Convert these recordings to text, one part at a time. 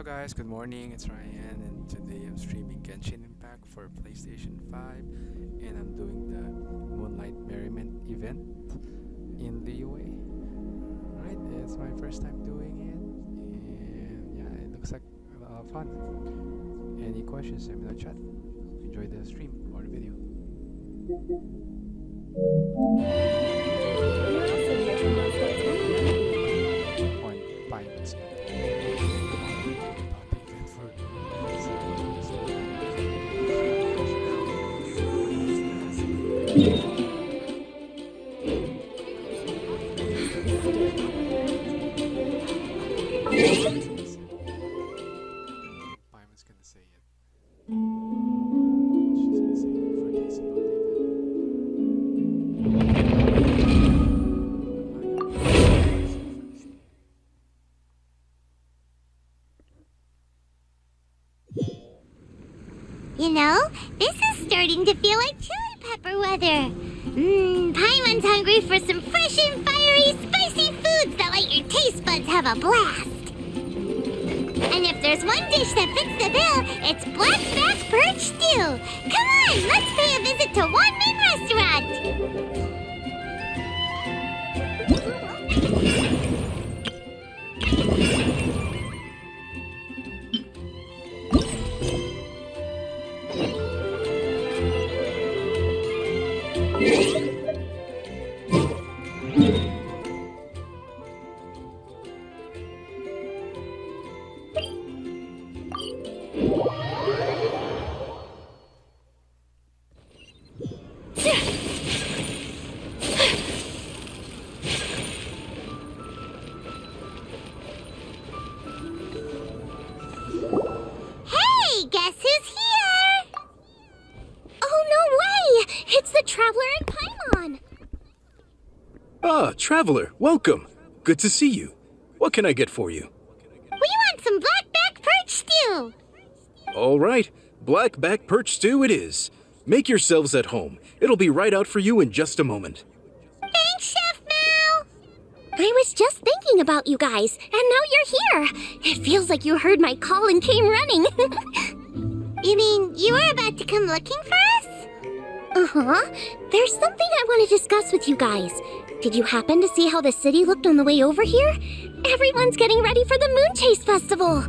Hello guys, good morning. It's Ryan and today I'm streaming Genshin Impact for PlayStation 5 and I'm doing the Moonlight Merriment event in the UA. Alright, it's my first time doing it and yeah, it looks like fun. Any questions, let me know in chat. Enjoy the stream or the video. On 5 minutes. Paimon's gonna say it. She's been saying it for days about You know, this is starting to feel like chili pepper weather. Paimon's hungry for some fresh and fiery, spicy foods that let your taste buds have a blast. And if there's one dish that fits the bill, it's black-back perch stew. Come on, let's pay a visit to Wanmin Restaurant. Hey, guess who's here? Oh, no way! It's the Traveler and Paimon. Ah, Traveler, welcome. Good to see you. What can I get for you? We want some black-back perch stew. All right, black-back perch stew it is. Make yourselves at home. It'll be right out for you in just a moment. Thanks, Chef Mal. I was just thinking about you guys, and now you're here. It feels like you heard my call and came running. You mean you were about to come looking for us? Uh-huh. There's something I want to discuss with you guys. Did you happen to see how the city looked on the way over here? Everyone's getting ready for the Moon Chase Festival.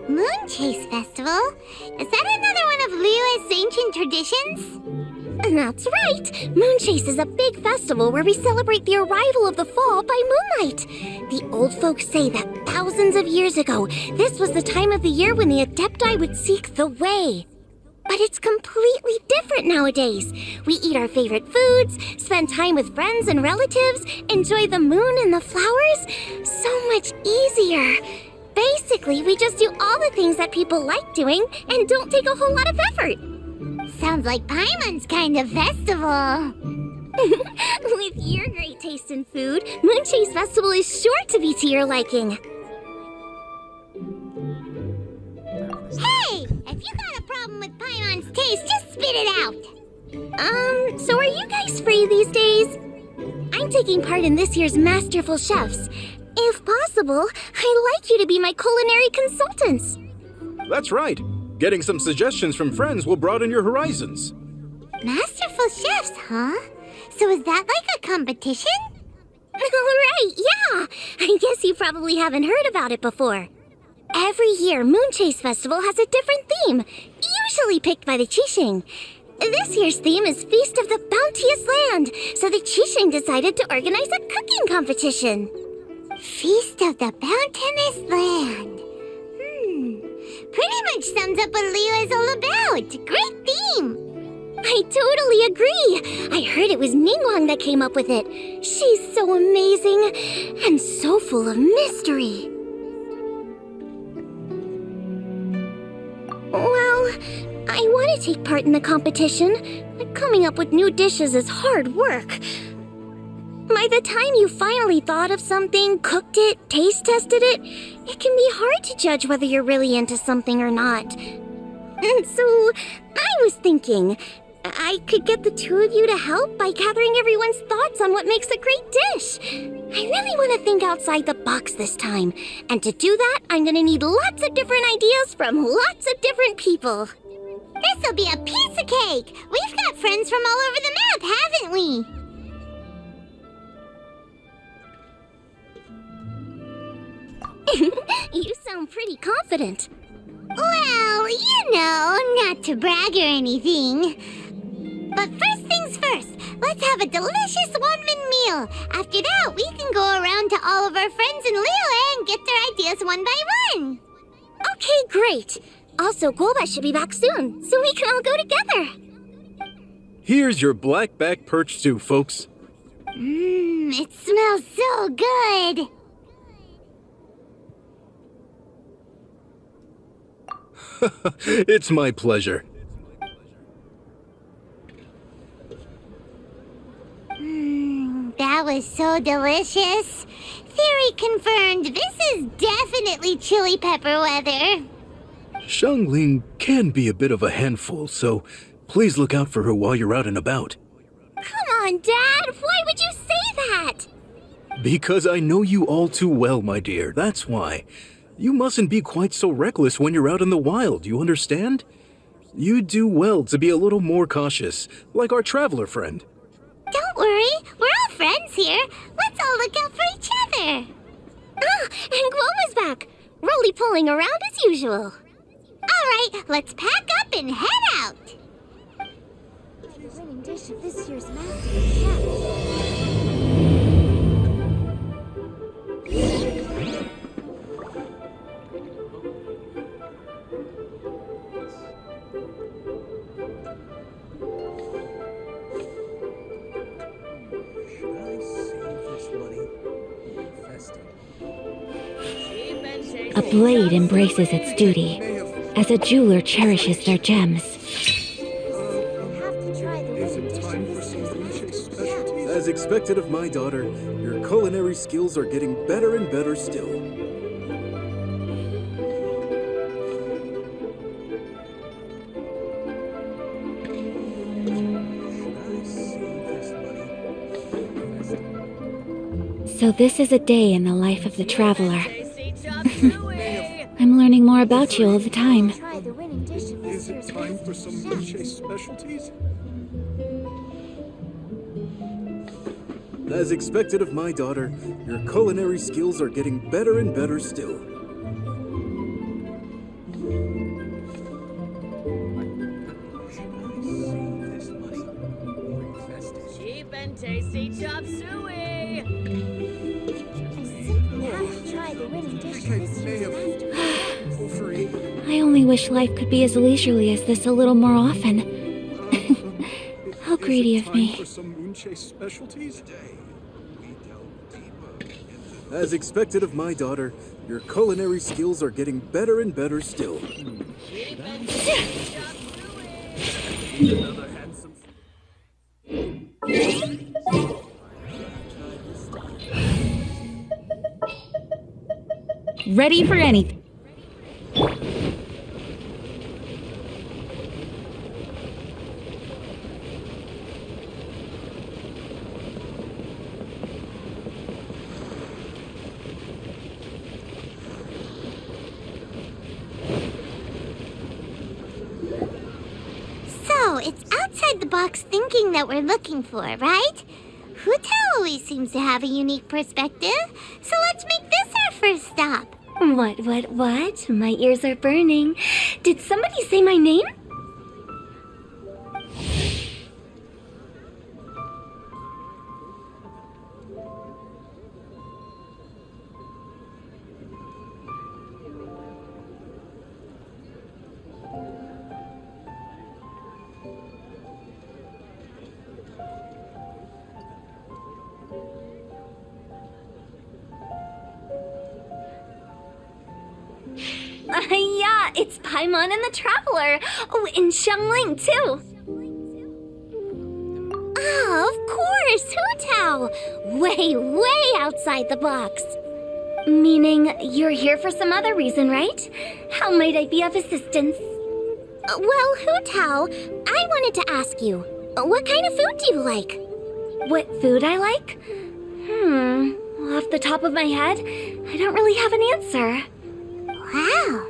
Moon Chase Festival? Is that another one of Liyue's ancient traditions? That's right! Moon Chase is a big festival where we celebrate the arrival of the fall by moonlight. The old folks say that thousands of years ago, this was the time of the year when the Adepti would seek the way. But it's completely different nowadays. We eat our favorite foods, spend time with friends and relatives, enjoy the moon and the flowers. So much easier. Basically, we just do all the things that people like doing and don't take a whole lot of effort. Sounds like Paimon's kind of festival. With your great taste in food, Moon Chase Festival is sure to be to your liking. Hey! If you got a problem with Paimon's taste, just spit it out. So are you guys free these days? I'm taking part in this year's Masterful Chefs. If possible, I'd like you to be my culinary consultants. That's right. Getting some suggestions from friends will broaden your horizons. Masterful Chefs, huh? So is that like a competition? Right, yeah. I guess you probably haven't heard about it before. Every year, Moon Chase Festival has a different theme, usually picked by the Qixing. This year's theme is Feast of the Bounteous Land, so the Qixing decided to organize a cooking competition. Feast of the Bounteous Land. Pretty much sums up what Liyue is all about. Great theme. I totally agree. I heard it was Ningguang that came up with it. She's so amazing and so full of mystery. Well, I want to take part in the competition, but coming up with new dishes is hard work. By the time you finally thought of something, cooked it, taste tested it, it can be hard to judge whether you're really into something or not. And so, I was thinking, I could get the two of you to help by gathering everyone's thoughts on what makes a great dish. I really want to think outside the box this time. And to do that, I'm gonna need lots of different ideas from lots of different people. This'll be a piece of cake! We've got friends from all over the map, haven't we? You sound pretty confident. Well, not to brag or anything. But first things first, let's have a delicious one-man meal. After that, we can go around to all of our friends in Liyue and get their ideas one by one. Okay, great. Also, Golbat should be back soon, so we can all go together. Here's your black-back perch stew, folks. It smells so good. It's my pleasure. That was so delicious. Theory confirmed, this is definitely chili pepper weather. Xiangling can be a bit of a handful, so please look out for her while you're out and about. Come on, Dad! Why would you say that? Because I know you all too well, my dear, that's why. You mustn't be quite so reckless when you're out in the wild, you understand? You do well to be a little more cautious, like our traveler friend. Don't worry, we're all friends here. Let's all look out for each other. Ah, and Guoma's back, roly-poling around as usual. All right, let's pack up and head out. The winning dish of this year's Master Chef. A blade embraces its duty, as a jeweler cherishes their gems. As expected of my daughter, your culinary skills are getting better and better still. So this is a day in the life of the traveler. I'm learning more about you all the time. Is it time for some Moonlight specialties? As expected of my daughter, your culinary skills are getting better and better still. Cheap and tasty chop suey! I only wish life could be as leisurely as this a little more often. How greedy of me. As expected of my daughter, your culinary skills are getting better and better still. Ready for anything. So, it's outside the box thinking that we're looking for, right? Hu Tao always seems to have a unique perspective, so let's make this our first stop. What? My ears are burning. Did somebody say my name? Yeah, it's Paimon and the Traveler. Oh, and Xiangling, too. Ah, of course, Hu Tao. Way outside the box. Meaning, you're here for some other reason, right? How might I be of assistance? Well, Hu Tao, I wanted to ask you, what kind of food do you like? What food I like? Off the top of my head, I don't really have an answer. Wow.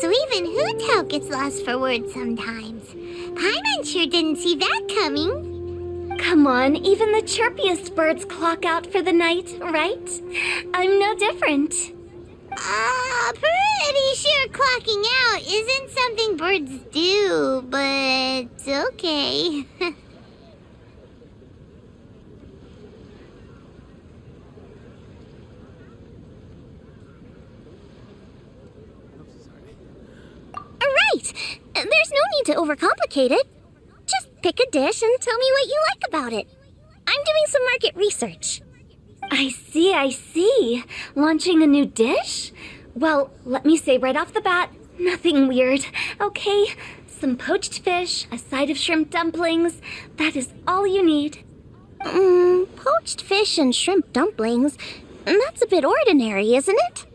So even Hu Tao gets lost for words sometimes. Paimon sure didn't see that coming. Come on, even the chirpiest birds clock out for the night, right? I'm no different. Pretty sure clocking out isn't something birds do, but okay. Right! There's no need to overcomplicate it. Just pick a dish and tell me what you like about it. I'm doing some market research. I see. Launching a new dish? Well, let me say right off the bat, nothing weird, okay? Some poached fish, a side of shrimp dumplings. That is all you need. Poached fish and shrimp dumplings? That's a bit ordinary, isn't it?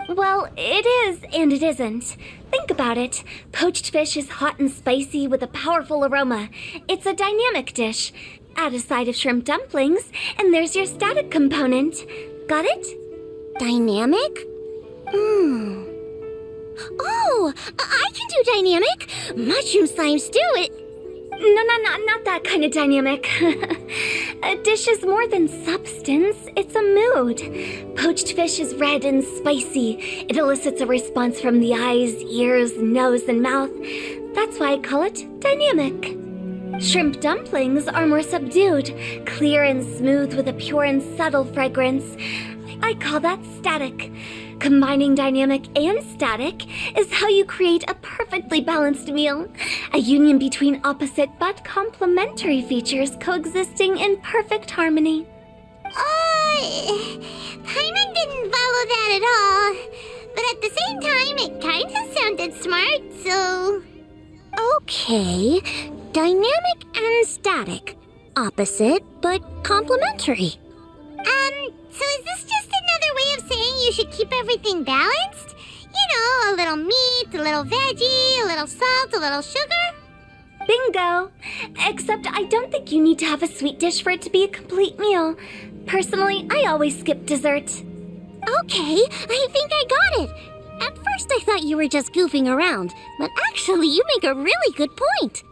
Well, it is and it isn't. Think about it. Poached fish is hot and spicy with a powerful aroma. It's a dynamic dish. Add a side of shrimp dumplings, and there's your static component. Got it? Dynamic? Oh, I can do dynamic. Mushroom slime stew. No, not that kind of dynamic. A dish is more than substance, it's a mood. Poached fish is red and spicy. It elicits a response from the eyes, ears, nose, and mouth. That's why I call it dynamic. Shrimp dumplings are more subdued, clear and smooth with a pure and subtle fragrance. I call that static. Combining dynamic and static is how you create a perfectly balanced meal. A union between opposite but complementary features coexisting in perfect harmony. Paimon didn't follow that at all. But at the same time, it kinda sounded smart, so... Okay, dynamic and static. Opposite, but complementary. So is this just another way of saying you should keep everything balanced? You know, a little meat, a little veggie, a little salt, a little sugar? Bingo! Except I don't think you need to have a sweet dish for it to be a complete meal. Personally, I always skip dessert. Okay, I think I got it. At first I thought you were just goofing around, but actually you make a really good point.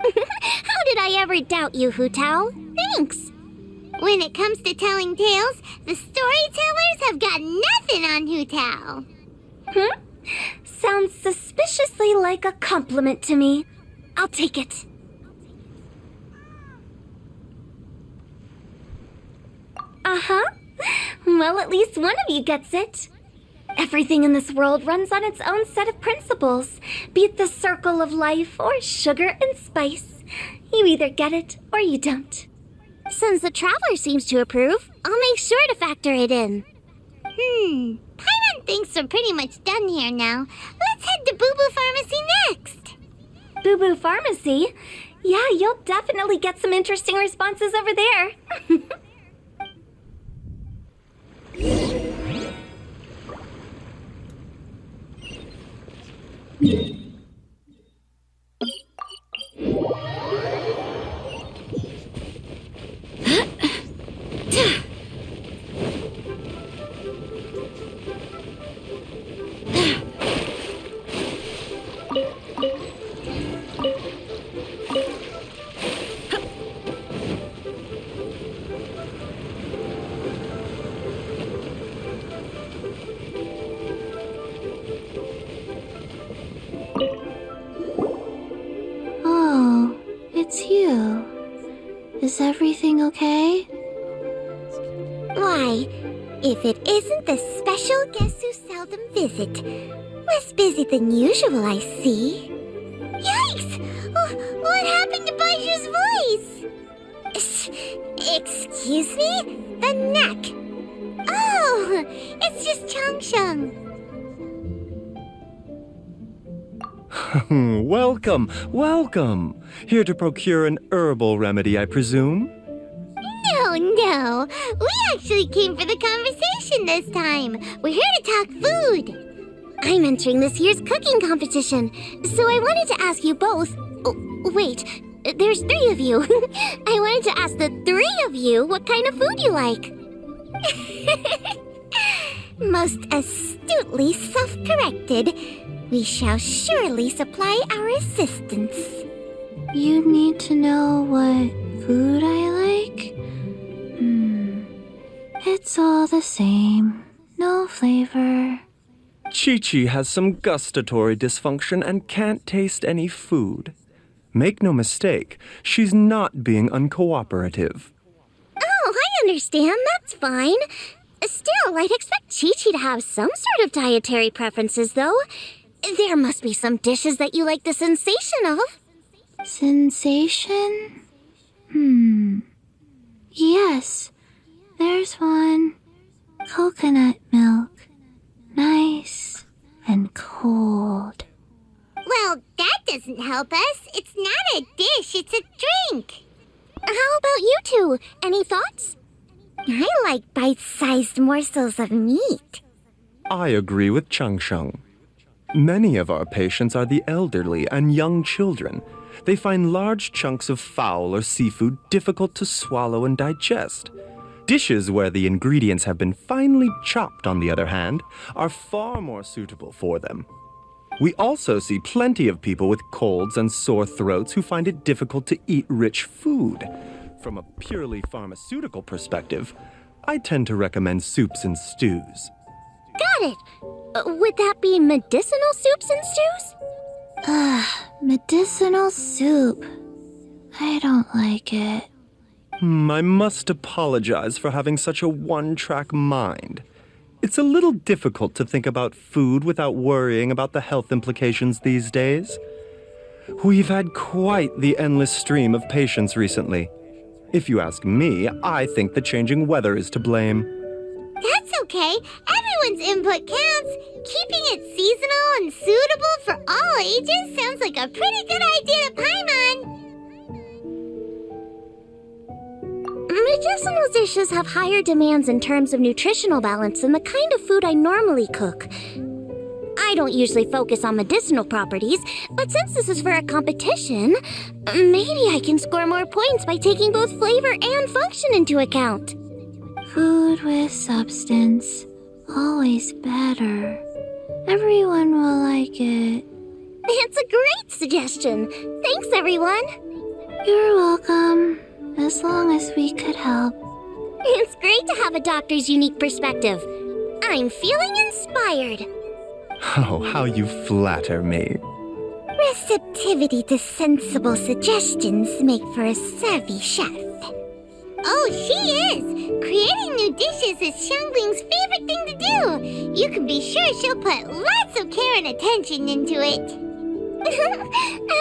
How did I ever doubt you, Hu Tao? Thanks. When it comes to telling tales, the storytellers have got nothing on Hu Tao. Sounds suspiciously like a compliment to me. I'll take it. Well, at least one of you gets it. Everything in this world runs on its own set of principles, be it the circle of life or sugar and spice. You either get it or you don't. Since the Traveler seems to approve, I'll make sure to factor it in. Paimon thinks we're pretty much done here now. Let's head to Boo Boo Pharmacy next. Boo Boo Pharmacy? Yeah, you'll definitely get some interesting responses over there. Oh, it's you. Is everything okay? Why, if it isn't the special guest who seldom visit. Less busy than usual, I see. Yikes! What happened to Baiju's voice? Excuse me? The neck. Oh, it's just Changsheng. Welcome. Here to procure an herbal remedy, I presume? No. We actually came for the conversation this time. We're here to talk food. I'm entering this year's cooking competition, so I wanted to ask you both. Oh, wait, there's 3 of you. I wanted to ask the 3 of you what kind of food you like. Most astutely self-corrected. We shall surely supply our assistance. You need to know what food I like? It's all the same. No flavor. Chi-Chi has some gustatory dysfunction and can't taste any food. Make no mistake, she's not being uncooperative. Oh, I understand. That's fine. Still, I'd expect Chi-Chi to have some sort of dietary preferences, though. There must be some dishes that you like the sensation of. Sensation? Yes, there's one. Coconut milk. Nice and cold. Well, that doesn't help us. It's not a dish, it's a drink. How about you two? Any thoughts? I like bite-sized morsels of meat. I agree with Chang Sheng. Many of our patients are the elderly and young children. They find large chunks of fowl or seafood difficult to swallow and digest. Dishes where the ingredients have been finely chopped, on the other hand, are far more suitable for them. We also see plenty of people with colds and sore throats who find it difficult to eat rich food. From a purely pharmaceutical perspective, I tend to recommend soups and stews. Got it. Would that be medicinal soups and stews? Medicinal soup. I don't like it. I must apologize for having such a one-track mind. It's a little difficult to think about food without worrying about the health implications these days. We've had quite the endless stream of patients recently. If you ask me, I think the changing weather is to blame. That's okay. Everyone's input counts. Keeping it seasonal and suitable for all ages sounds like a pretty good idea to Paimon. Medicinal dishes have higher demands in terms of nutritional balance than the kind of food I normally cook. I don't usually focus on medicinal properties, but since this is for a competition, maybe I can score more points by taking both flavor and function into account. Food with substance. Always better. Everyone will like it. It's a great suggestion. Thanks, everyone. You're welcome. As long as we could help. It's great to have a doctor's unique perspective. I'm feeling inspired. Oh, how you flatter me. Receptivity to sensible suggestions make for a savvy chef. Oh, she is! Creating new dishes is Xiangling's favorite thing to do. You can be sure she'll put lots of care and attention into it.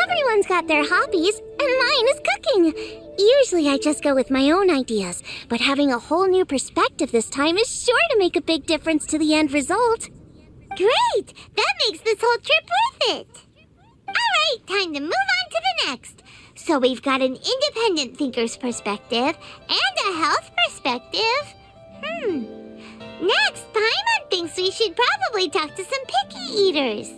Everyone's got their hobbies, and mine is cooking. Usually I just go with my own ideas, but having a whole new perspective this time is sure to make a big difference to the end result. Great! That makes this whole trip worth it! Alright, time to move on to the next. So we've got an independent thinker's perspective and a health perspective. Next, Paimon thinks we should probably talk to some picky eaters.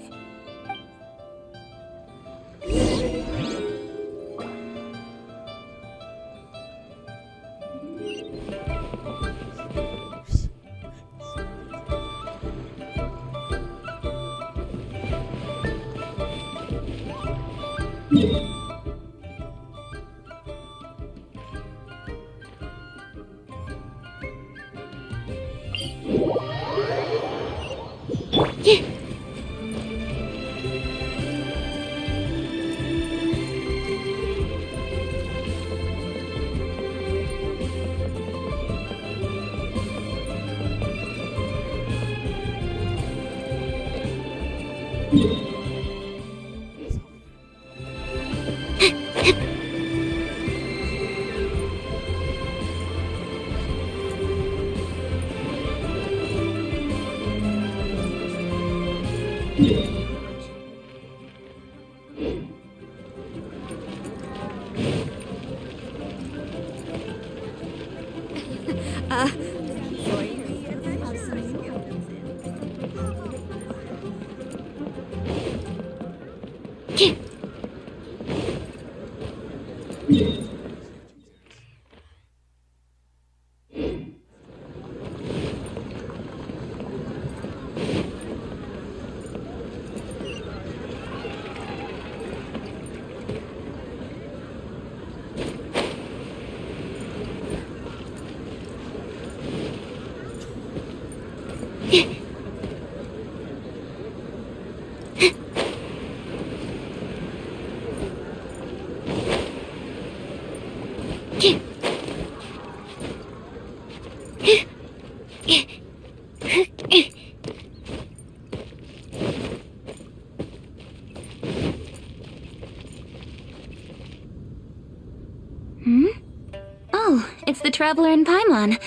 Oh, it's the Traveler in Paimon.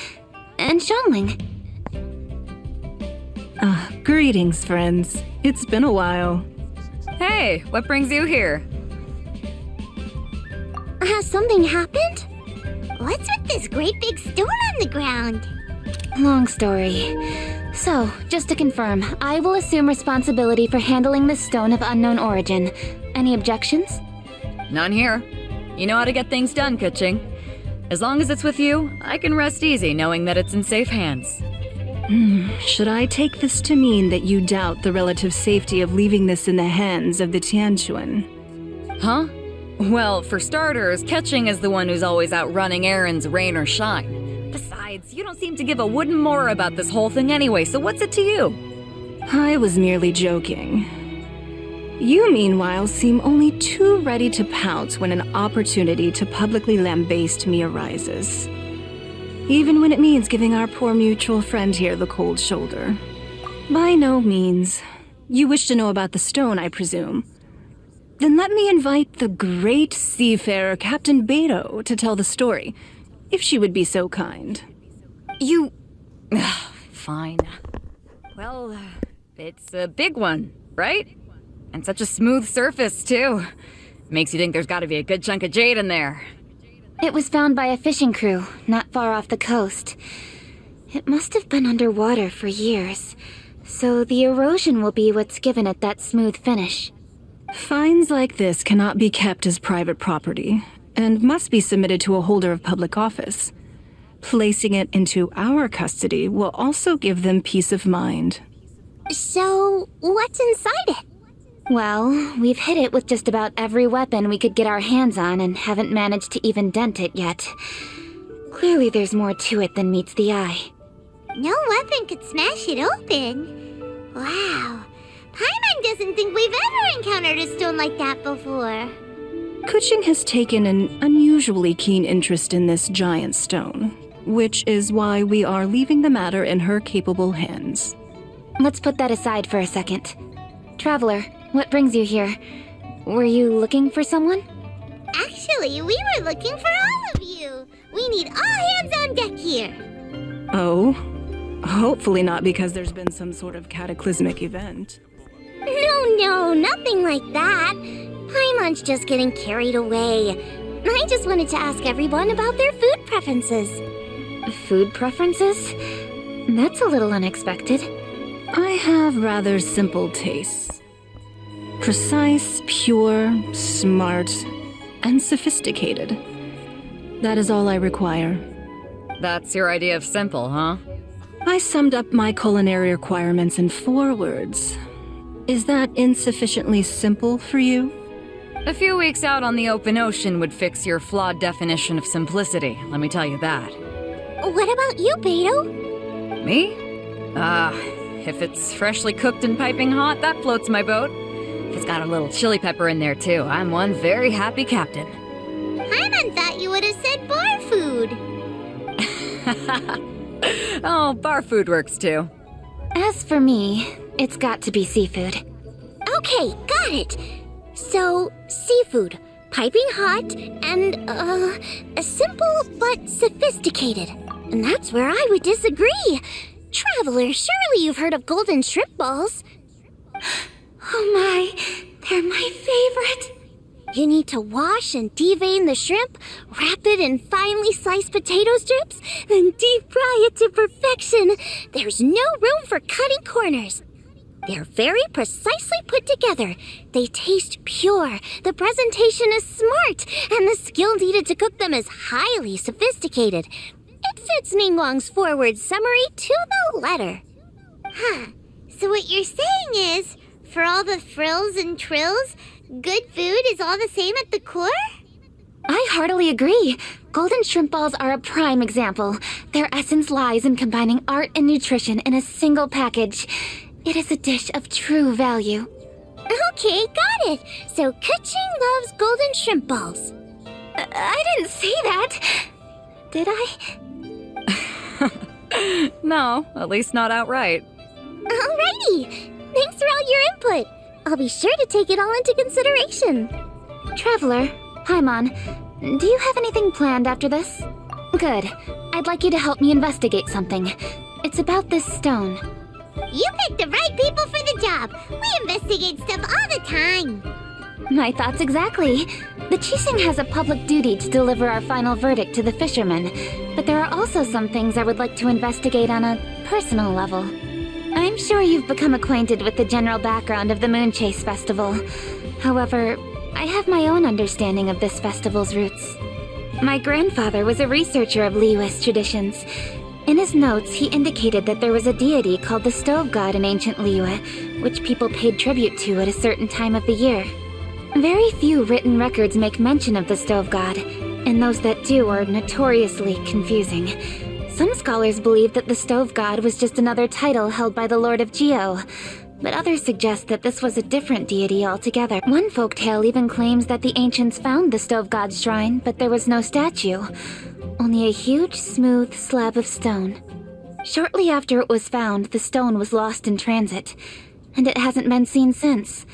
And Xiangling. Greetings, friends. It's been a while. Hey, what brings you here? Has something happened? What's with this great big stone on the ground? Long story. So, just to confirm, I will assume responsibility for handling this stone of unknown origin. Any objections? None here. You know how to get things done, Kuching. As long as it's with you, I can rest easy knowing that it's in safe hands. Should I take this to mean that you doubt the relative safety of leaving this in the hands of the Tianquan? Huh? Well, for starters, Kuching is the one who's always out running errands, rain or shine. Besides, you don't seem to give a wooden more about this whole thing anyway, so what's it to you? I was merely joking. You, meanwhile, seem only too ready to pounce when an opportunity to publicly lambaste me arises. Even when it means giving our poor mutual friend here the cold shoulder. By no means. You wish to know about the stone, I presume. Then let me invite the great seafarer Captain Beto to tell the story, if she would be so kind. You... Fine. Well, it's a big one, right? And such a smooth surface, too. Makes you think there's gotta be a good chunk of jade in there. It was found by a fishing crew, not far off the coast. It must have been underwater for years, so the erosion will be what's given it that smooth finish. Finds like this cannot be kept as private property, and must be submitted to a holder of public office. Placing it into our custody will also give them peace of mind. So, what's inside it? Well, we've hit it with just about every weapon we could get our hands on and haven't managed to even dent it yet. Clearly there's more to it than meets the eye. No weapon could smash it open. Wow. Paimon doesn't think we've ever encountered a stone like that before. Kuching has taken an unusually keen interest in this giant stone, which is why we are leaving the matter in her capable hands. Let's put that aside for a second. Traveler, what brings you here? Were you looking for someone? Actually, we were looking for all of you. We need all hands on deck here. Oh? Hopefully not because there's been some sort of cataclysmic event. No, nothing like that. Paimon's just getting carried away. I just wanted to ask everyone about their food preferences. Food preferences? That's a little unexpected. I have rather simple tastes. Precise, pure, smart, and sophisticated. That is all I require. That's your idea of simple, huh? I summed up my culinary requirements in 4 words. Is that insufficiently simple for you? A few weeks out on the open ocean would fix your flawed definition of simplicity, let me tell you that. What about you, Beto? Me? If it's freshly cooked and piping hot, that floats my boat. If it's got a little chili pepper in there too, I'm one very happy captain. Paimon thought you would have said bar food. Oh, bar food works too. As for me, it's got to be seafood. Okay, got it. So, seafood, piping hot, and, simple but sophisticated. And that's where I would disagree. Traveler, surely you've heard of golden shrimp balls. Oh my, they're my favorite. You need to wash and devein the shrimp, wrap it in finely sliced potato strips, then deep fry it to perfection. There's no room for cutting corners. They're very precisely put together. They taste pure, the presentation is smart, and the skill needed to cook them is highly sophisticated. It fits Ningguang's forward summary to the letter. Huh. So what you're saying is, for all the frills and trills, good food is all the same at the core? I heartily agree. Golden shrimp balls are a prime example. Their essence lies in combining art and nutrition in a single package. It is a dish of true value. Okay, got it. So Kuching loves golden shrimp balls. I didn't say that. Did I? No, at least not outright. Alrighty. Thanks for all your input. I'll be sure to take it all into consideration. Traveler, Paimon, do you have anything planned after this? Good. I'd like you to help me investigate something. It's about this stone. You picked the right people for the job. We investigate stuff all the time. My thoughts exactly. The Qixing has a public duty to deliver our final verdict to the fishermen, but there are also some things I would like to investigate on a personal level. I'm sure you've become acquainted with the general background of the Moonchase Festival. However, I have my own understanding of this festival's roots. My grandfather was a researcher of Liyue's traditions. In his notes, he indicated that there was a deity called the Stove God in ancient Liyue, which people paid tribute to at a certain time of the year. Very few written records make mention of the Stove God, and those that do are notoriously confusing. Some scholars believe that the Stove God was just another title held by the Lord of Geo, but others suggest that this was a different deity altogether. One folktale even claims that the ancients found the Stove God's shrine, but there was no statue, only a huge, smooth slab of stone. Shortly after it was found, the stone was lost in transit, and it hasn't been seen since.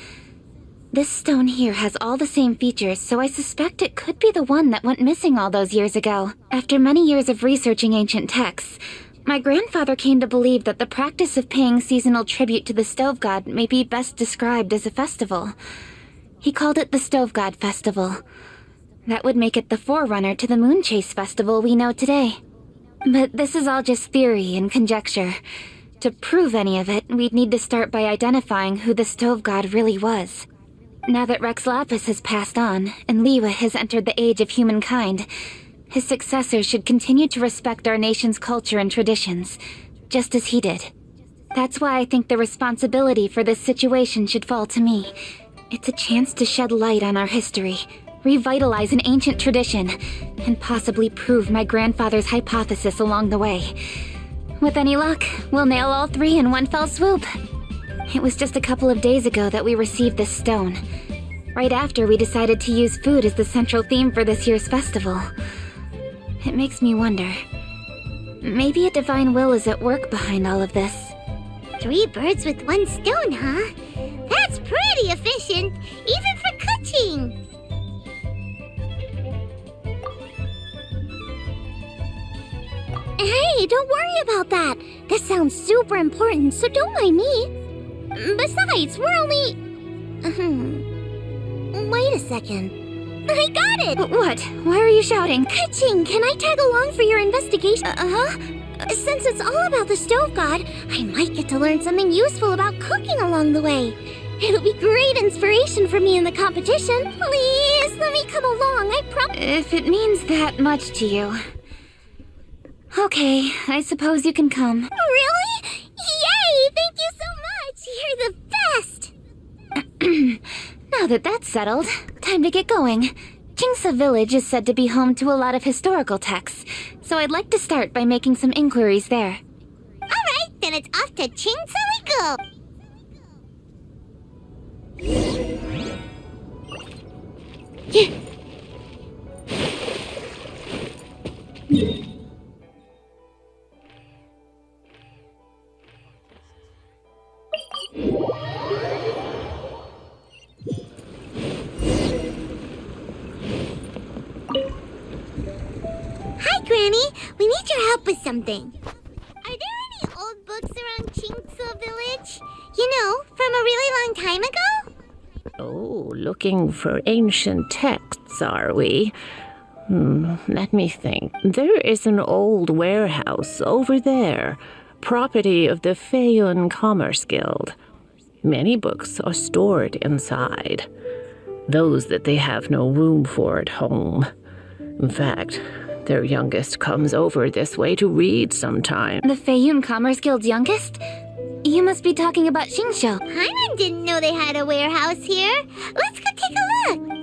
This stone here has all the same features, so I suspect it could be the one that went missing all those years ago. After many years of researching ancient texts, my grandfather came to believe that the practice of paying seasonal tribute to the Stove God may be best described as a festival. He called it the Stove God Festival. That would make it the forerunner to the Moonchase Festival we know today. But this is all just theory and conjecture. To prove any of it, we'd need to start by identifying who the Stove God really was. Now that Rex Lapis has passed on, and Liyue has entered the age of humankind, his successors should continue to respect our nation's culture and traditions, just as he did. That's why I think the responsibility for this situation should fall to me. It's a chance to shed light on our history, revitalize an ancient tradition, and possibly prove my grandfather's hypothesis along the way. With any luck, we'll nail all three in one fell swoop. It was just a couple of days ago that we received this stone. Right after we decided to use food as the central theme for this year's festival. It makes me wonder. Maybe a divine will is at work behind all of this. 3 birds with 1 stone, huh? That's pretty efficient, even for cooking. Hey, don't worry about that. This sounds super important, so don't mind me. Besides, we're only... Wait a second. I got it! What? Why are you shouting? Kuching, can I tag along for your investigation? Since it's all about the Stove God, I might get to learn something useful about cooking along the way. It'll be great inspiration for me in the competition. Please, let me come along, I promise. If it means that much to you... Okay, I suppose you can come. Really? Yay! Thank you so much! You're the best! Now that that's settled, time to get going. Jingsa Village is said to be home to a lot of historical texts, so I'd like to start by making some inquiries there. Alright, then it's off to Chingsa we go. Hi, Granny. We need your help with something. Are there any old books around Chingsa Village? You know, from a really long time ago? Oh, looking for ancient texts, are we? Let me think. There is an old warehouse over there, property of the Feiyun Commerce Guild. Many books are stored inside, those that they have no room for at home. In fact, their youngest comes over this way to read sometime. The Feiyun Commerce Guild's youngest? You must be talking about Xingqiu. Paimon didn't know they had a warehouse here. Let's go take a look.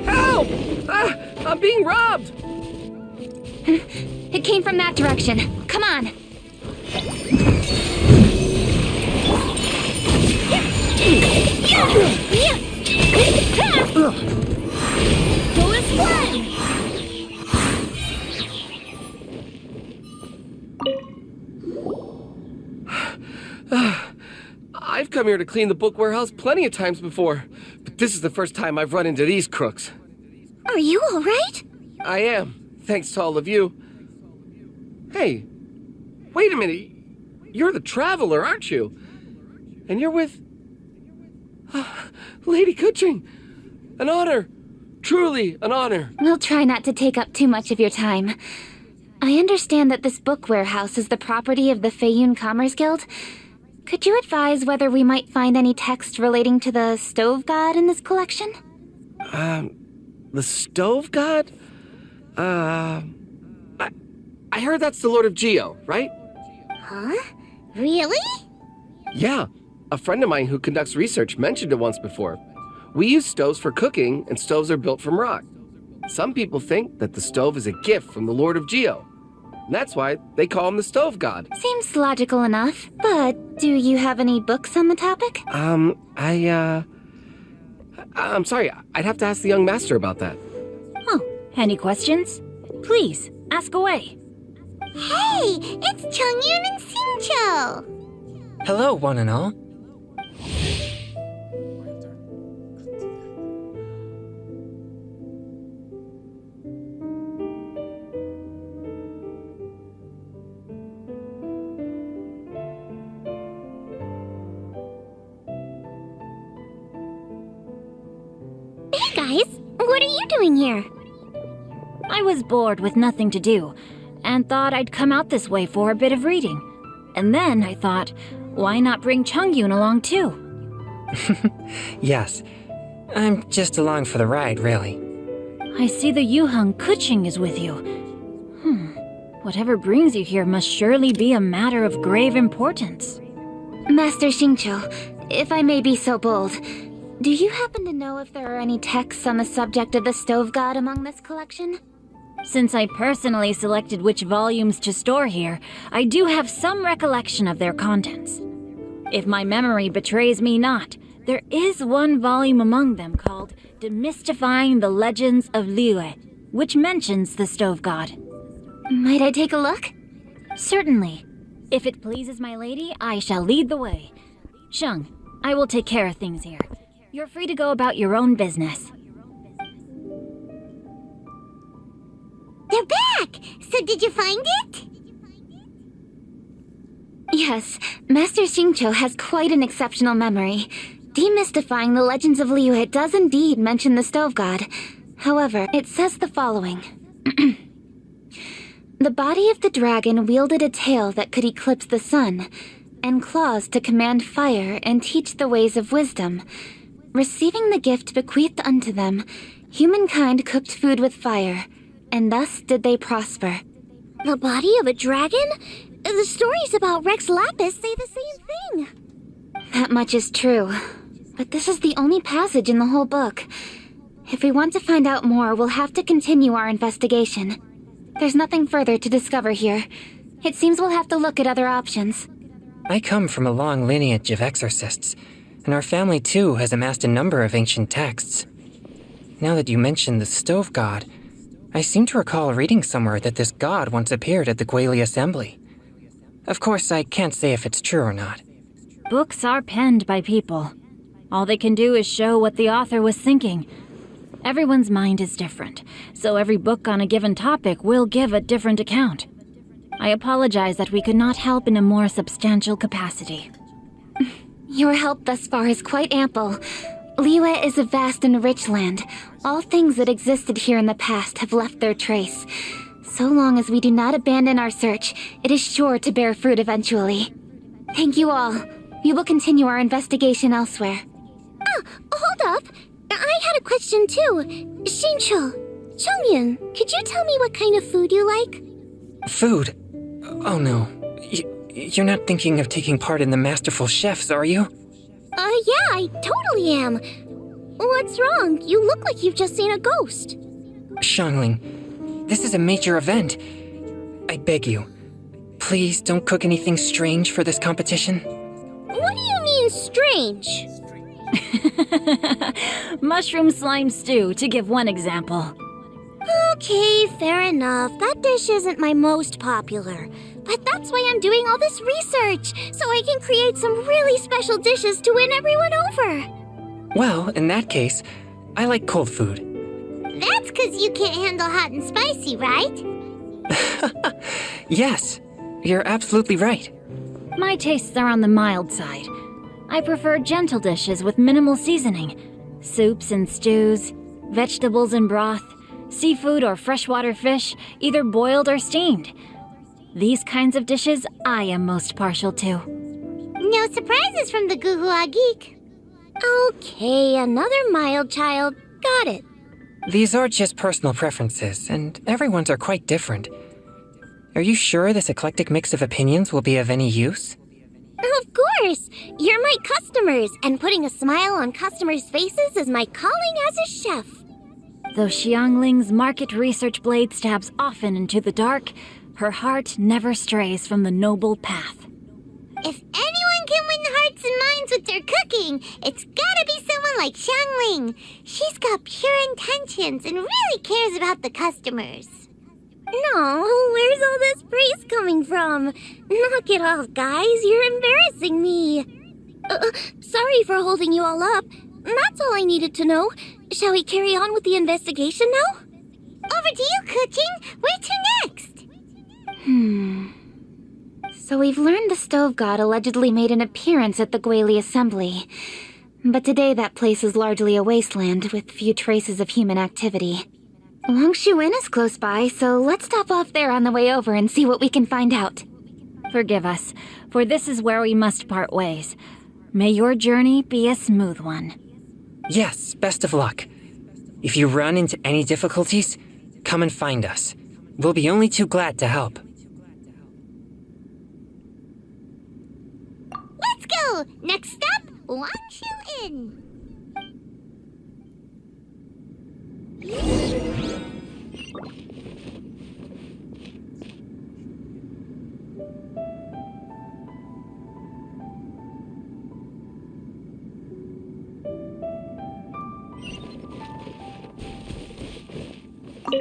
Help! I'm being robbed! It came from that direction. Come on. Go this way! I've come here to clean the book warehouse plenty of times before, but this is the first time I've run into these crooks. Are you all right? I am, thanks to all of you. Hey, wait a minute. You're the traveler, aren't you? And you're with... Lady Kuching. An honor. Truly an honor. We'll try not to take up too much of your time. I understand that this book warehouse is the property of the Feiyun Commerce Guild. Could you advise whether we might find any text relating to the stove god in this collection? The stove god? I heard that's the Lord of Geo, right? Huh? Really? Yeah. A friend of mine who conducts research mentioned it once before. We use stoves for cooking, and stoves are built from rock. Some people think that the stove is a gift from the Lord of Geo. And that's why they call him the stove god. Seems logical enough, but do you have any books on the topic? I'm sorry, I'd have to ask the young master about that. Oh, any questions? Please, ask away. Hey, it's Chongyun and Xingqiu. Hello, one and all. Hey guys, what are you doing here? I was bored with nothing to do, and thought I'd come out this way for a bit of reading. And then I thought, why not bring Chongyun along too? Yes, I'm just along for the ride, really. I see the Yuheng Kuching is with you. Whatever brings you here must surely be a matter of grave importance. Master Xingqiu, if I may be so bold, do you happen to know if there are any texts on the subject of the stove god among this collection? Since I personally selected which volumes to store here, I do have some recollection of their contents. If my memory betrays me not, there is one volume among them called Demystifying the Legends of Liyue, which mentions the stove god. Might I take a look? Certainly. If it pleases my lady, I shall lead the way. Sheng, I will take care of things here. You're free to go about your own business. They're back! So did you find it? Yes, Master Xingqiu has quite an exceptional memory. Demystifying the Legends of Liyue does indeed mention the stove god. However, it says the following. The body of the dragon wielded a tail that could eclipse the sun, and claws to command fire and teach the ways of wisdom. Receiving the gift bequeathed unto them, humankind cooked food with fire, and thus did they prosper. The body of a dragon? The stories about Rex Lapis say the same thing. That much is true, but this is the only passage in the whole book. If we want to find out more, we'll have to continue our investigation. There's nothing further to discover here. It seems we'll have to look at other options. I come from a long lineage of exorcists, and our family too has amassed a number of ancient texts. Now that you mention the stove god, I seem to recall reading somewhere that this god once appeared at the Guili Assembly. Of course, I can't say if it's true or not. Books are penned by people. All they can do is show what the author was thinking. Everyone's mind is different, so every book on a given topic will give a different account. I apologize that we could not help in a more substantial capacity. Your help thus far is quite ample. Liyue is a vast and rich land. All things that existed here in the past have left their trace. So long as we do not abandon our search, it is sure to bear fruit eventually. Thank you all. We will continue our investigation elsewhere. Ah, hold up. I had a question too. Shincho, Chongyun, could you tell me what kind of food you like? Food? Oh no. You're not thinking of taking part in the Masterful Chefs, are you? Yeah, I totally am. What's wrong? You look like you've just seen a ghost. Xiangling, this is a major event. I beg you, please don't cook anything strange for this competition. What do you mean, strange? Mushroom slime stew, to give one example. Okay, fair enough. That dish isn't my most popular. But that's why I'm doing all this research, so I can create some really special dishes to win everyone over. Well, in that case, I like cold food. That's because you can't handle hot and spicy, right? Yes, you're absolutely right. My tastes are on the mild side. I prefer gentle dishes with minimal seasoning. Soups and stews, vegetables and broth, seafood or freshwater fish, either boiled or steamed. These kinds of dishes I am most partial to. No surprises from the Guhua Geek. Okay, another mild child. Got it. These are just personal preferences, and everyone's are quite different. Are you sure this eclectic mix of opinions will be of any use? Of course! You're my customers, and putting a smile on customers' faces is my calling as a chef. Though Xiangling's market research blade stabs often into the dark, her heart never strays from the noble path. If anyone can win hearts and minds with their cooking, it's gotta be someone like Xiangling. She's got pure intentions and really cares about the customers. No, where's all this praise coming from? Knock it off, guys. You're embarrassing me. Sorry for holding you all up. That's all I needed to know. Shall we carry on with the investigation now? Over to you, Kuching. Where to next? So we've learned the Stove God allegedly made an appearance at the Guili Assembly. But today that place is largely a wasteland with few traces of human activity. Longshuin is close by, so let's stop off there on the way over and see what we can find out. Forgive us, for this is where we must part ways. May your journey be a smooth one. Yes, best of luck. If you run into any difficulties, come and find us. We'll be only too glad to help. Let's go! Next stop, Longshuin.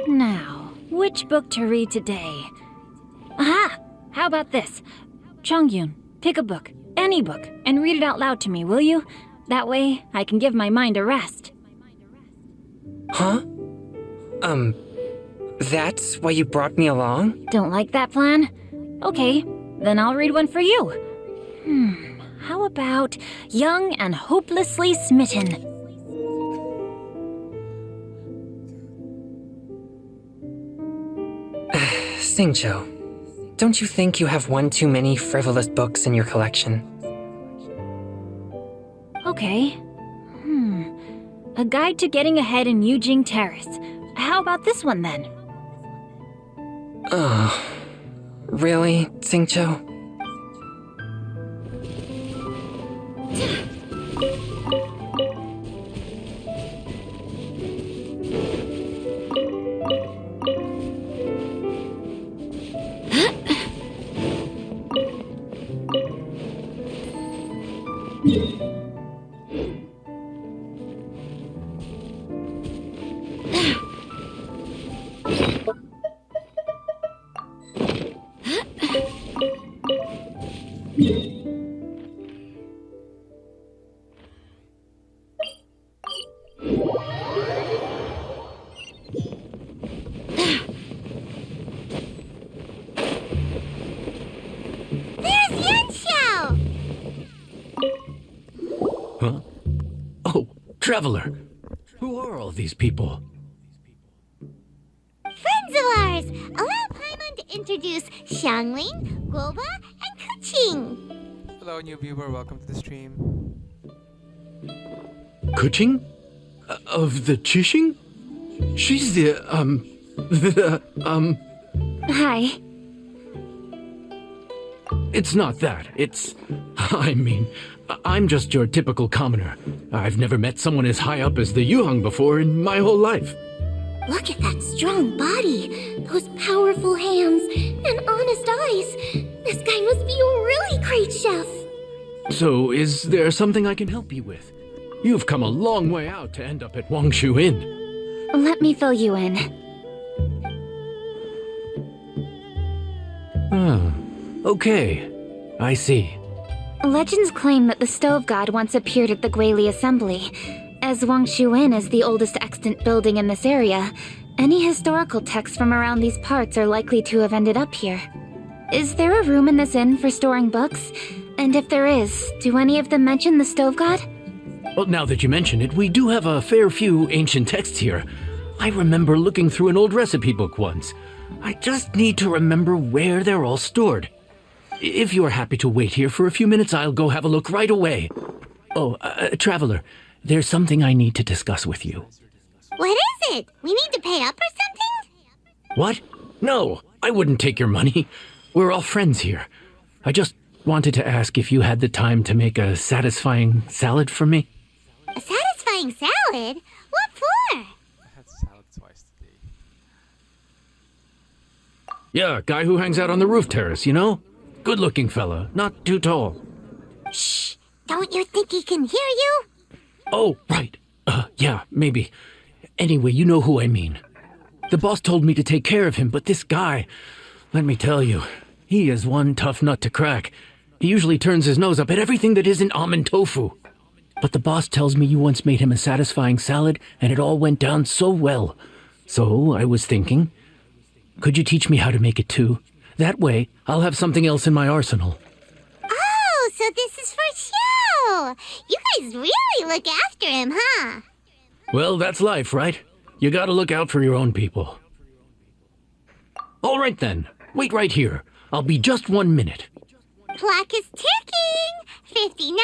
Now, which book to read today? Aha! How about this? Chongyun, pick a book, any book, and read it out loud to me, will you? That way, I can give my mind a rest. Huh? That's why you brought me along? Don't like that plan? Okay, then I'll read one for you. How about Young and Hopelessly Smitten? Xingqiu, don't you think you have one too many frivolous books in your collection? Okay. A Guide to Getting Ahead in Yujing Terrace. How about this one then? Oh, really, Xingqiu? There's Yanxiao! Huh? Oh, Traveler. Who are all these people? Friends of ours! Allow Paimon to introduce Xiangling, Guoba, and Kuqing. Hello, new viewer. Welcome to the stream. Kuching? Of the Chishing? She's the, Hi. It's not that. I'm just your typical commoner. I've never met someone as high up as the Yuheng before in my whole life. Look at that strong body, those powerful hands, and honest eyes. This guy must be a really great chef. So, is there something I can help you with? You've come a long way out to end up at Wangshu Inn. Let me fill you in. Ah, okay. I see. Legends claim that the Stove God once appeared at the Guili Assembly. As Wangshu Inn is the oldest extant building in this area, any historical texts from around these parts are likely to have ended up here. Is there a room in this inn for storing books? And if there is, do any of them mention the Stove God? Well, now that you mention it, we do have a fair few ancient texts here. I remember looking through an old recipe book once. I just need to remember where they're all stored. If you are happy to wait here for a few minutes, I'll go have a look right away. Oh, Traveler, there's something I need to discuss with you. What is it? We need to pay up or something? What? No, I wouldn't take your money. We're all friends here. I just wanted to ask if you had the time to make a satisfying salad for me. A satisfying salad? What for? I had salad twice today. Yeah, guy who hangs out on the roof terrace, you know? Good-looking fella, not too tall. Shh! Don't you think he can hear you? Oh, right. Yeah, maybe. Anyway, you know who I mean. The boss told me to take care of him, but this guy, let me tell you, he is one tough nut to crack. He usually turns his nose up at everything that isn't almond tofu. But the boss tells me you once made him a satisfying salad, and it all went down so well. So I was thinking, could you teach me how to make it too? That way, I'll have something else in my arsenal. Oh, so this is for show! You guys really look after him, huh? Well, that's life, right? You gotta look out for your own people. All right then, wait right here. I'll be just 1 minute. Clock is ticking! 59,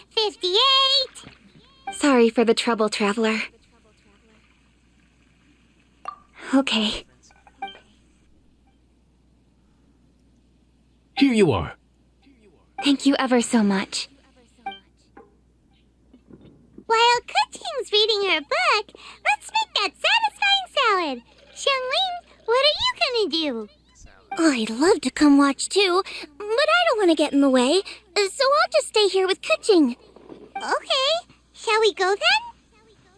58... Sorry for the trouble, Traveler. Okay. Here you are. Thank you ever so much. While Kuqing's reading her book, let's make that satisfying salad. Xiangling, what are you gonna do? I'd love to come watch too, but I don't want to get in the way, so I'll just stay here with Kuqing. Okay, shall we go then?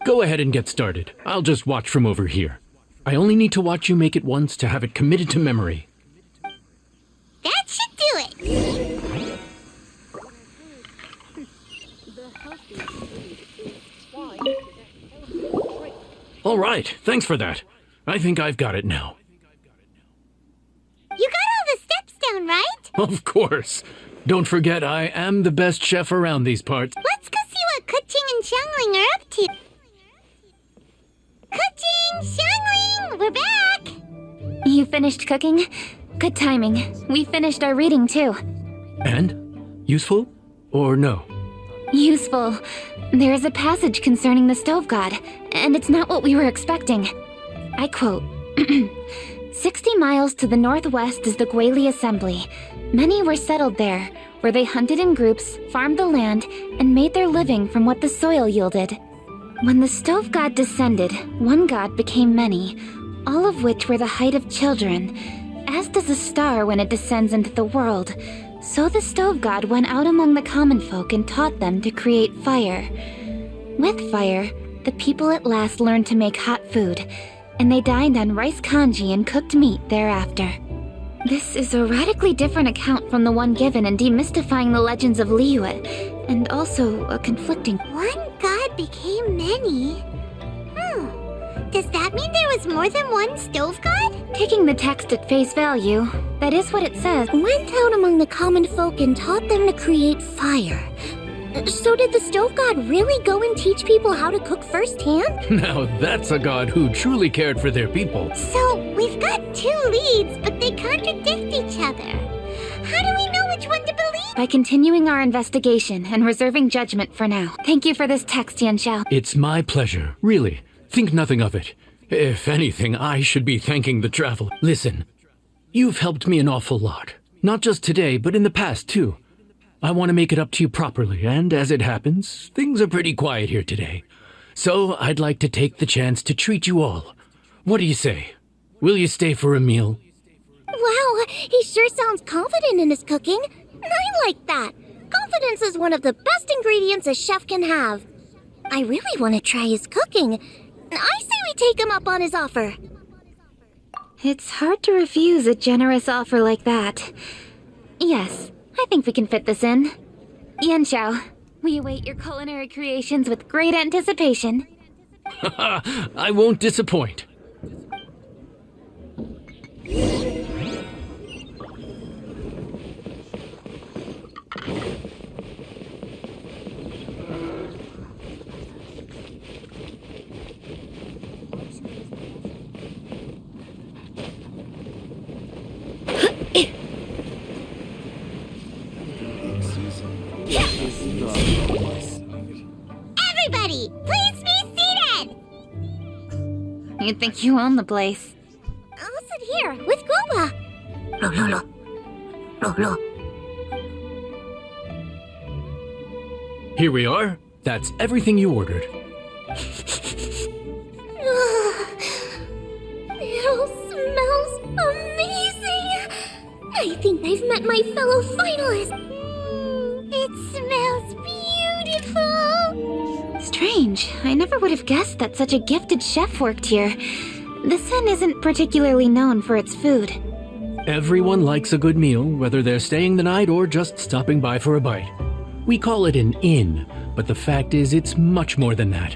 Go ahead and get started. I'll just watch from over here. I only need to watch you make it once to have it committed to memory. That should do it. All right, thanks for that. I think I've got it now. You got all the steps down, right? Of course. Don't forget, I am the best chef around these parts. Let's go see what Kuqing and Xiangling are up to. Kuqing, Xiangling, we're back! You finished cooking? Good timing. We finished our reading too. And? Useful? Or no? Useful. There is a passage concerning the Stove God, and it's not what we were expecting. I quote, 60 miles to the northwest is the Guili Assembly. Many were settled there, where they hunted in groups, farmed the land, and made their living from what the soil yielded. When the Stove God descended, one god became many, all of which were the height of children. As does a star when it descends into the world, so the Stove God went out among the common folk and taught them to create fire. With fire, the people at last learned to make hot food, and they dined on rice congee and cooked meat thereafter. This is a radically different account from the one given in demystifying the legends of Liyue, and also a conflicting. One god became many? Does that mean there was more than one stove god? Taking the text at face value, that is what it says. Went out among the common folk and taught them to create fire. So did the stove god really go and teach people how to cook firsthand? Now that's a god who truly cared for their people. So, we've got two leads, but they contradict each other. How do we know which one to believe? By continuing our investigation and reserving judgment for now. Thank you for this text, Yanxiao. It's my pleasure, really. Think nothing of it. If anything, I should be thanking the traveler. Listen, you've helped me an awful lot. Not just today, but in the past, too. I want to make it up to you properly, and as it happens, things are pretty quiet here today. So I'd like to take the chance to treat you all. What do you say? Will you stay for a meal? Wow, he sure sounds confident in his cooking. I like that. Confidence is one of the best ingredients a chef can have. I really want to try his cooking. I say we take him up on his offer. It's hard to refuse a generous offer like that. Yes, I think we can fit this in. Yanxiao, we await your culinary creations with great anticipation. I won't disappoint. Everybody, please be seated! You'd think you own the place. I'll sit here with Guoba. Here we are. That's everything you ordered. It all smells amazing. I think I've met my fellow finalist. It smells beautiful! Strange. I never would have guessed that such a gifted chef worked here. This inn isn't particularly known for its food. Everyone likes a good meal, whether they're staying the night or just stopping by for a bite. We call it an inn, but the fact is it's much more than that.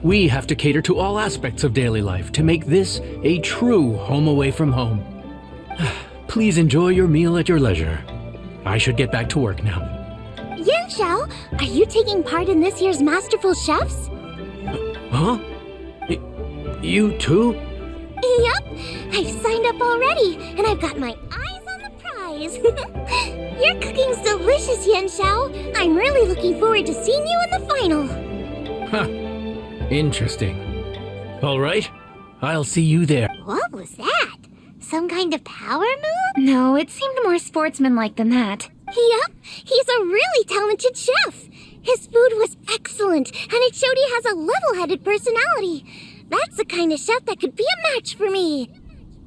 We have to cater to all aspects of daily life to make this a true home away from home. Please enjoy your meal at your leisure. I should get back to work now. Yanxiao, are you taking part in this year's Masterful Chefs? Huh? You too? Yep, I've signed up already, and I've got my eyes on the prize. Your cooking's delicious, Yanxiao. I'm really looking forward to seeing you in the final. Huh. Interesting. All right, I'll see you there. What was that? Some kind of power move? No, it seemed more sportsmanlike than that. Yep, he's a really talented chef. His food was excellent, and it showed he has a level-headed personality. That's the kind of chef that could be a match for me.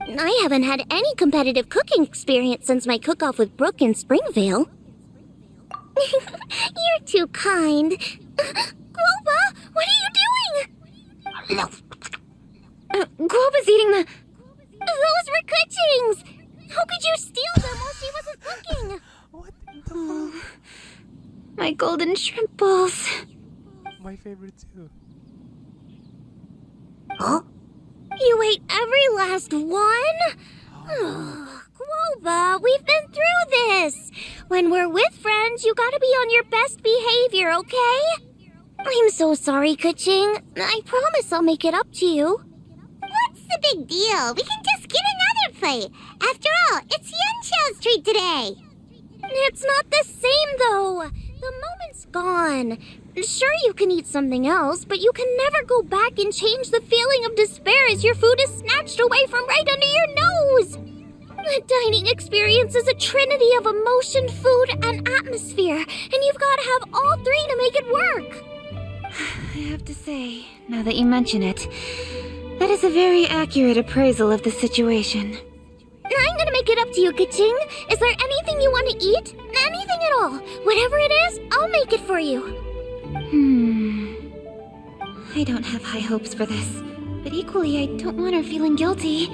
I haven't had any competitive cooking experience since my cook-off with Brooke in Springvale. You're too kind. Guoba, what are you doing? Guoba's eating the... Those were Kuching's! How could you steal them while she wasn't looking? What the My golden shrimp balls. My favorite too. Huh? You ate every last one? Guoba, we've been through this. When we're with friends, you gotta be on your best behavior, okay? I'm so sorry, Kuching. I promise I'll make it up to you. What's the big deal? We can just get another plate. After all, it's Yanxiao's treat today. It's not the same, though. The moment's gone. Sure, you can eat something else, but you can never go back and change the feeling of despair as your food is snatched away from right under your nose. The dining experience is a trinity of emotion, food, and atmosphere, and you've got to have all three to make it work. I have to say, now that you mention it, that is a very accurate appraisal of the situation. I'm gonna make it up to you, Kuching. Is there anything you want to eat? Anything at all. Whatever it is, I'll make it for you. I don't have high hopes for this, but equally I don't want her feeling guilty.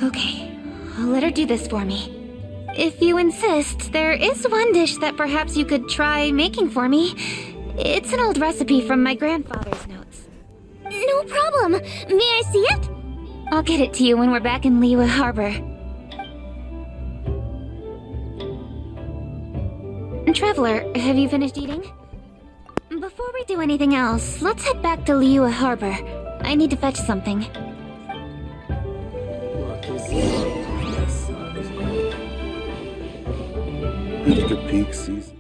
Okay, I'll let her do this for me. if you insist, there is one dish that perhaps you could try making for me. It's an old recipe from my grandfather's notes. No problem. May I see it? I'll get it to you when we're back in Liyue Harbor. Traveler, have you finished eating? Before we do anything else, let's head back to Liyue Harbor. I need to fetch something. After peak season.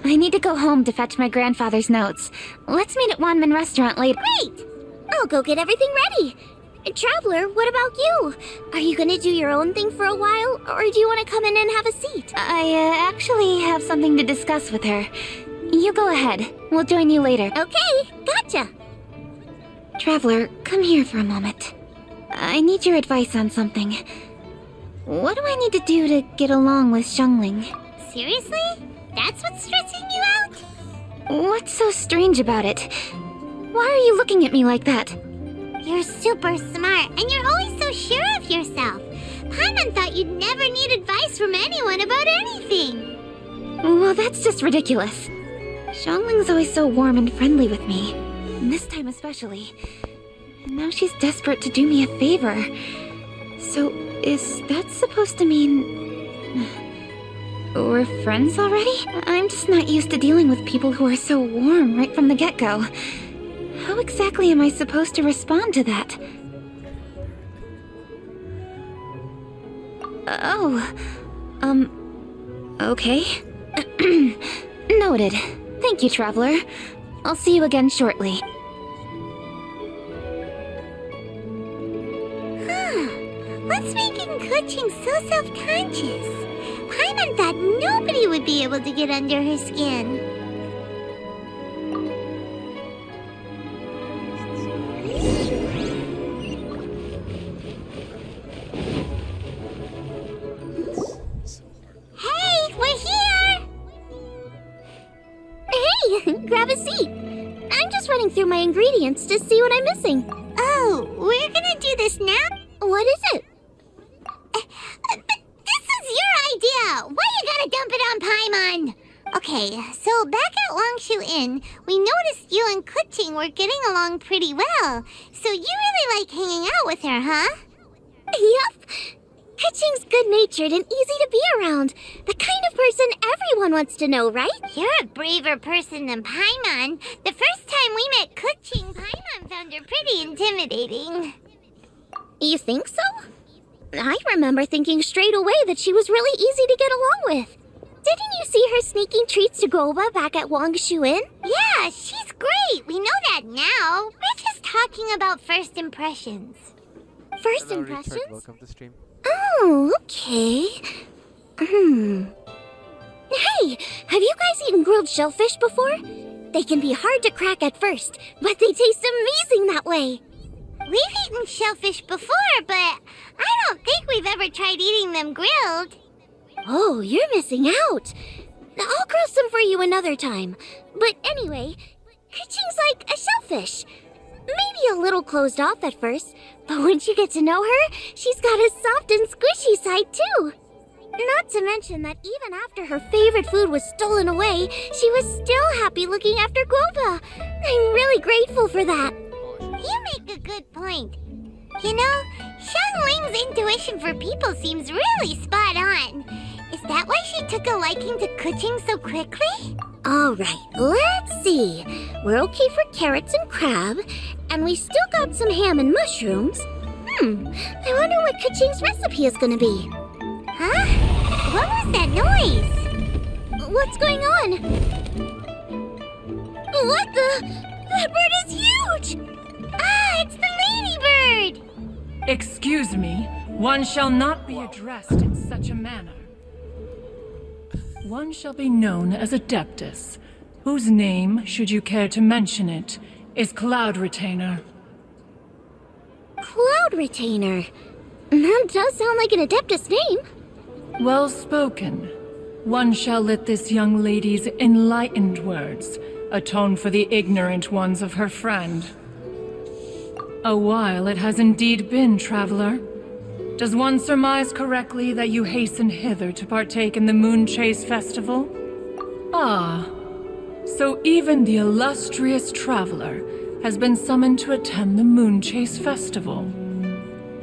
I need to go home to fetch my grandfather's notes. Let's meet at Wanman Restaurant later. Great! I'll go get everything ready. Traveler, what about you? Are you gonna do your own thing for a while, or do you want to come in and have a seat? I actually have something to discuss with her. You go ahead. We'll join you later. Okay, gotcha. Traveler, come here for a moment. I need your advice on something. What do I need to do to get along with Xiangling? Seriously? That's what's stressing you out? What's so strange about it? Why are you looking at me like that? You're super smart, and you're always so sure of yourself. Paimon thought you'd never need advice from anyone about anything. Well, that's just ridiculous. Xiangling's always so warm and friendly with me, and this time especially. And now she's desperate to do me a favor. So, is that supposed to mean... we're friends already? I'm just not used to dealing with people who are so warm right from the get-go. How exactly am I supposed to respond to that? Okay. Noted. Thank you, Traveler. I'll see you again shortly. What's making Kuching so self-conscious? Paimon thought nobody would be able to get under her skin. Hey, we're here! Hey, grab a seat. I'm just running through my ingredients to see what I'm missing. Oh, we're gonna do this now? What is it? But this is your idea! Why you gotta dump it on Paimon? Okay, so back at Longshu Inn, we noticed you and Kuching were getting along pretty well. So you really like hanging out with her, huh? Yup. Kuching's good-natured and easy to be around. The kind of person everyone wants to know, right? You're a braver person than Paimon. The first time we met Kuching, Paimon found her pretty intimidating. You think so? I remember thinking straight away that she was really easy to get along with. Didn't you see her sneaking treats to Goba back at Wangshu Inn? Yeah, she's great. We know that now. We're just talking about first impressions. First Hello, impressions? Richard. Welcome to stream. Oh, okay. Hey, have you guys eaten grilled shellfish before? They can be hard to crack at first, but they taste amazing that way. We've eaten shellfish before, but I don't think we've ever tried eating them grilled. Oh, you're missing out. I'll grill some for you another time. But anyway, Kuching's like a shellfish. Maybe a little closed off at first, but once you get to know her, she's got a soft and squishy side too. Not to mention that even after her favorite food was stolen away, she was still happy looking after Guoba. I'm really grateful for that. You make a good point. You know, Xiangling's intuition for people seems really spot on. Is that why she took a liking to Kuching so quickly? Alright, let's see. We're okay for carrots and crab, and we still got some ham and mushrooms. I wonder what Kuching's recipe is gonna be. Huh? What was that noise? What's going on? What the? That bird is huge! Ah, it's the ladybird! Excuse me, one shall not be addressed in such a manner. One shall be known as Adeptus, whose name, should you care to mention it, is Cloud Retainer. Cloud Retainer. That does sound like an Adeptus name. Well spoken. One shall let this young lady's enlightened words atone for the ignorant ones of her friend. A while it has indeed been, traveler. Does one surmise correctly that you hasten hither to partake in the Moon Chase Festival? Ah, so even the illustrious traveler has been summoned to attend the Moon Chase Festival.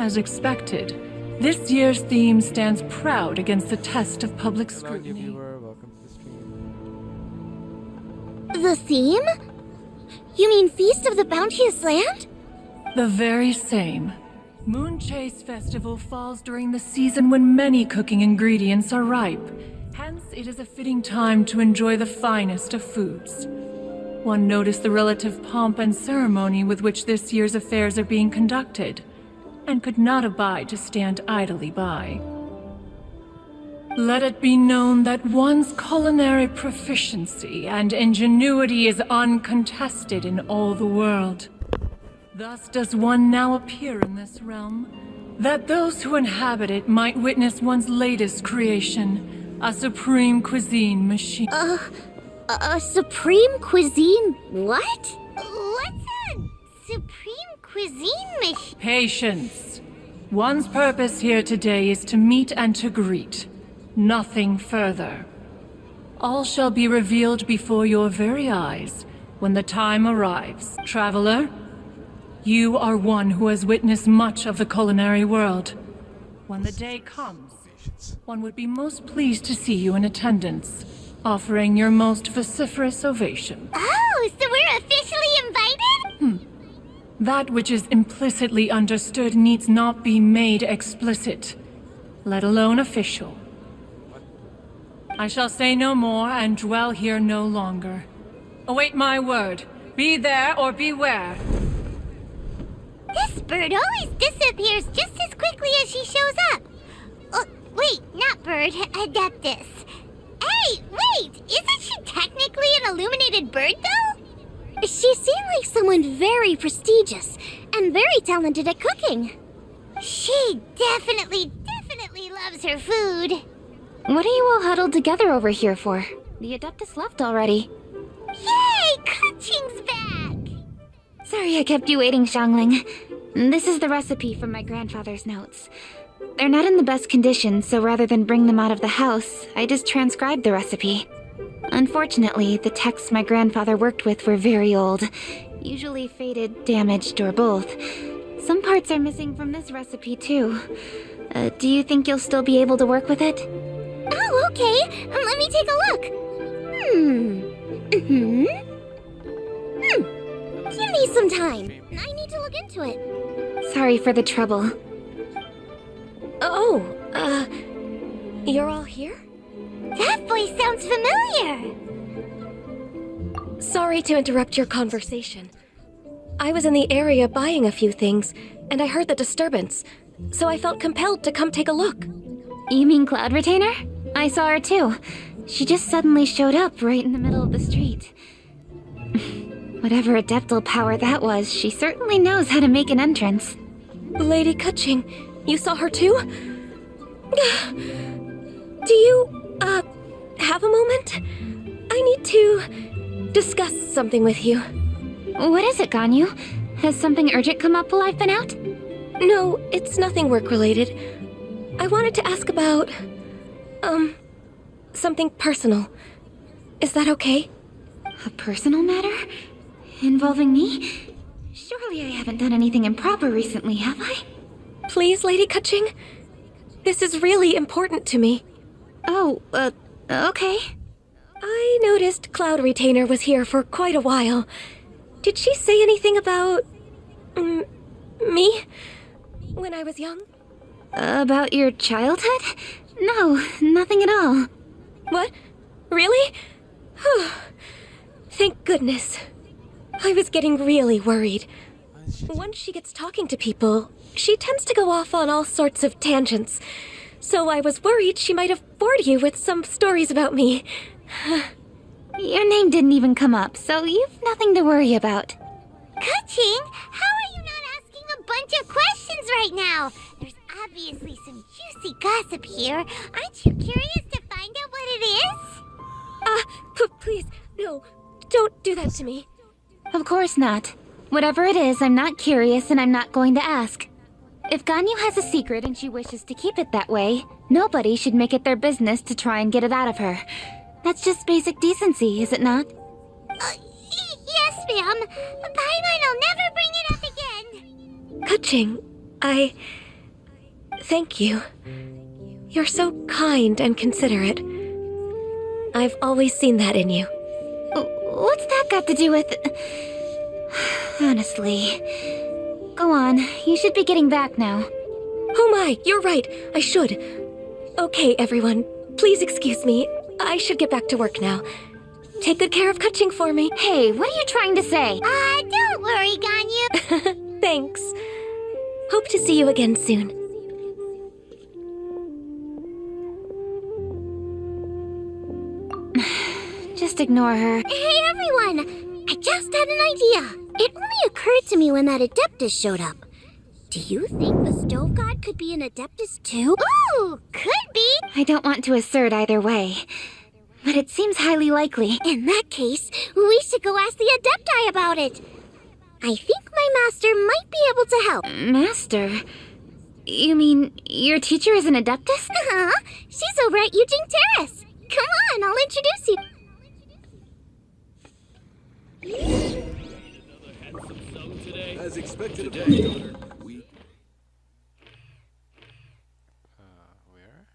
As expected, this year's theme stands proud against the test of public scrutiny. Welcome to the stream. The theme? You mean Feast of the Bounteous Land? The very same. Moon Chase Festival falls during the season when many cooking ingredients are ripe. Hence, it is a fitting time to enjoy the finest of foods. One noticed the relative pomp and ceremony with which this year's affairs are being conducted, and could not abide to stand idly by. Let it be known that one's culinary proficiency and ingenuity is uncontested in all the world. Thus does one now appear in this realm, that those who inhabit it might witness one's latest creation, a supreme cuisine machine. A supreme cuisine what? What's a supreme cuisine machine? Patience. One's purpose here today is to meet and to greet. Nothing further. All shall be revealed before your very eyes when the time arrives. Traveler, you are one who has witnessed much of the culinary world. When the day comes, one would be most pleased to see you in attendance, offering your most vociferous ovation. Oh, so we're officially invited? That which is implicitly understood needs not be made explicit, let alone official. I shall say no more and dwell here no longer. Await my word. Be there or beware. This bird always disappears just as quickly as she shows up. Oh, wait, not bird, Adeptus. Hey, wait, isn't she technically an illuminated bird, though? She seemed like someone very prestigious and very talented at cooking. She definitely loves her food. What are you all huddled together over here for? The Adeptus left already. Yay, Kaching's back! Sorry I kept you waiting, Xiangling. This is the recipe from my grandfather's notes. They're not in the best condition, so rather than bring them out of the house, I just transcribed the recipe. Unfortunately, the texts my grandfather worked with were very old, usually faded, damaged, or both. Some parts are missing from this recipe, too. Do you think you'll still be able to work with it? Oh, okay. Let me take a look. Give me some time. I need to look into it. Sorry for the trouble. Oh, you're all here? That voice sounds familiar. Sorry to interrupt your conversation. I was in the area buying a few things, and I heard the disturbance, so I felt compelled to come take a look. You mean Cloud Retainer? I saw her too. She just suddenly showed up right in the middle of the street. Whatever adeptal power that was, she certainly knows how to make an entrance. Lady Kaching, you saw her too? Do you, have a moment? I need to discuss something with you. What is it, Ganyu? Has something urgent come up while I've been out? No, it's nothing work-related. I wanted to ask about, something personal. Is that okay? A personal matter? Involving me? Surely I haven't done anything improper recently, have I? Please, Lady Kaching. This is really important to me. Oh, okay. I noticed Cloud Retainer was here for quite a while. Did she say anything about... me? When I was young? About your childhood? No, nothing at all. What? Really? Thank goodness. I was getting really worried. Once she gets talking to people, she tends to go off on all sorts of tangents. So I was worried she might have bored you with some stories about me. Your name didn't even come up, so you've nothing to worry about. Ka-Ching, how are you not asking a bunch of questions right now? There's obviously some juicy gossip here. Aren't you curious to find out what it is? Please, no, don't do that to me. Of course not. Whatever it is, I'm not curious and I'm not going to ask. If Ganyu has a secret and she wishes to keep it that way, nobody should make it their business to try and get it out of her. That's just basic decency, is it not? Yes, ma'am. Paimon will never bring it up again. Ka-Ching, thank you. You're so kind and considerate. I've always seen that in you. What's that got to do with... Honestly... Go on, you should be getting back now. Oh my, you're right, I should. Okay, everyone, please excuse me. I should get back to work now. Take good care of Ka-Ching for me. Hey, what are you trying to say? Don't worry, Ganyu. Thanks. Hope to see you again soon. Just ignore her. Hey, everyone! I just had an idea. It only occurred to me when that Adeptus showed up. Do you think the Stove God could be an Adeptus too? Ooh, could be! I don't want to assert either way, but it seems highly likely. In that case, we should go ask the Adepti about it. I think my master might be able to help. Master? You mean your teacher is an Adeptus? Uh-huh. She's over at Eugene Terrace. Come on, I'll introduce you. As expected of my daughter, Where?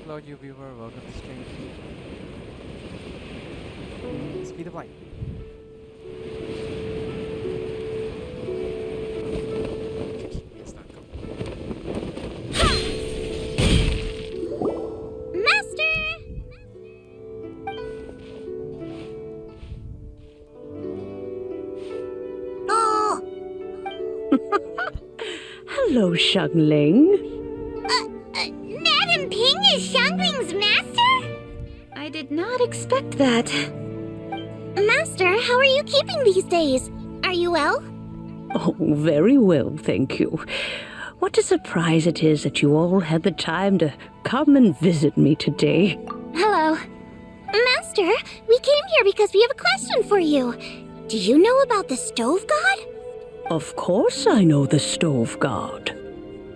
Hello, new viewer. Welcome to stream. Speed of light. Yes, not go. Master! Oh! Hello, Xiangling. Madam Ping is Xiangling's master? I did not expect that. Master, how are you keeping these days? Are you well? Oh, very well, thank you. What a surprise it is that you all had the time to come and visit me today. Hello. Master, we came here because we have a question for you. Do you know about the Stove God? Of course I know the Stove God.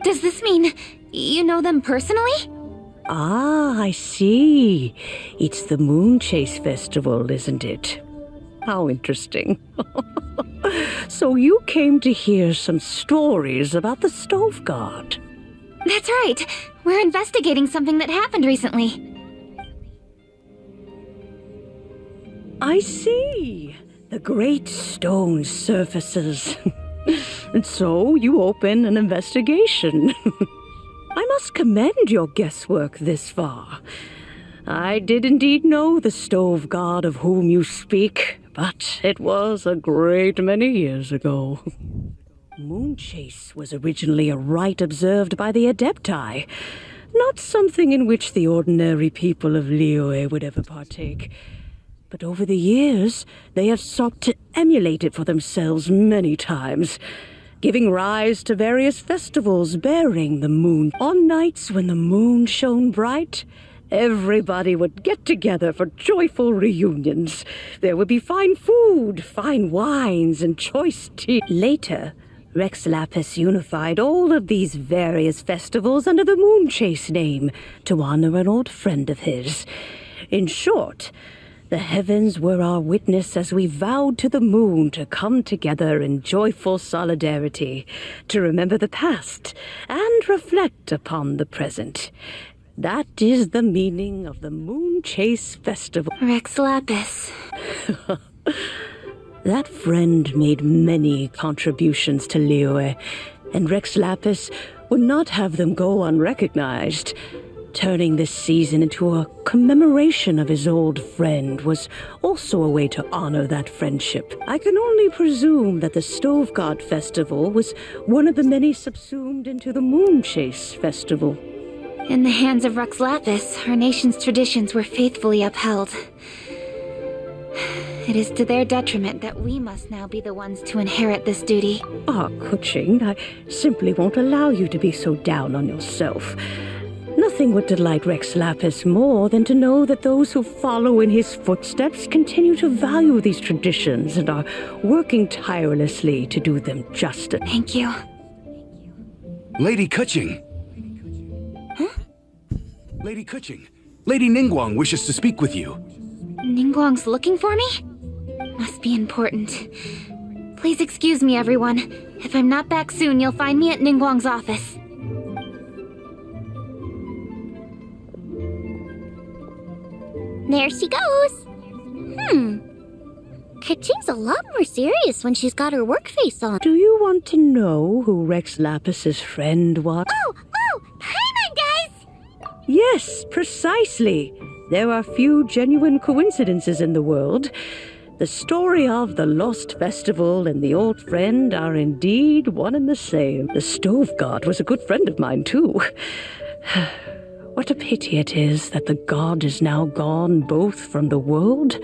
Does this mean you know them personally? Ah, I see. It's the Moon Chase Festival, isn't it? How interesting. So you came to hear some stories about the Stove God. That's right. We're investigating something that happened recently. I see. The great stone surfaces. And so you open an investigation. I must commend your guesswork this far. I did indeed know the Stove God of whom you speak, but it was a great many years ago. Moonchase was originally a rite observed by the Adepti, not something in which the ordinary people of Liyue would ever partake. But over the years, they have sought to emulate it for themselves many times, giving rise to various festivals bearing the moon. On nights when the moon shone bright, everybody would get together for joyful reunions. There would be fine food, fine wines, and choice tea. Later, Rex Lapis unified all of these various festivals under the Moonchase name to honor an old friend of his. In short, The heavens were our witness as we vowed to the moon to come together in joyful solidarity, to remember the past and reflect upon the present. That is the meaning of the Moon Chase Festival. Rex Lapis. That friend made many contributions to Liyue, and Rex Lapis would not have them go unrecognized. Turning this season into a commemoration of his old friend was also a way to honor that friendship. I can only presume that the Stove God Festival was one of the many subsumed into the Moon Chase Festival. In the hands of Rex Lapis, our nation's traditions were faithfully upheld. It is to their detriment that we must now be the ones to inherit this duty. Ah, Kuching, I simply won't allow you to be so down on yourself. Nothing would delight Rex Lapis more than to know that those who follow in his footsteps continue to value these traditions and are working tirelessly to do them justice. Thank you. Lady Kuching! Huh? Lady Kuching, Lady Ningguang wishes to speak with you. Ningguang's looking for me? Must be important. Please excuse me, everyone. If I'm not back soon, you'll find me at Ningguang's office. There she goes. Kuching's a lot more serious when she's got her work face on. Do you want to know who Rex Lapis's friend was? Oh, Paimon does! Yes, precisely. There are few genuine coincidences in the world. The story of the Lost Festival and the old friend are indeed one and the same. The Stove God was a good friend of mine, too. What a pity it is that the god is now gone both from the world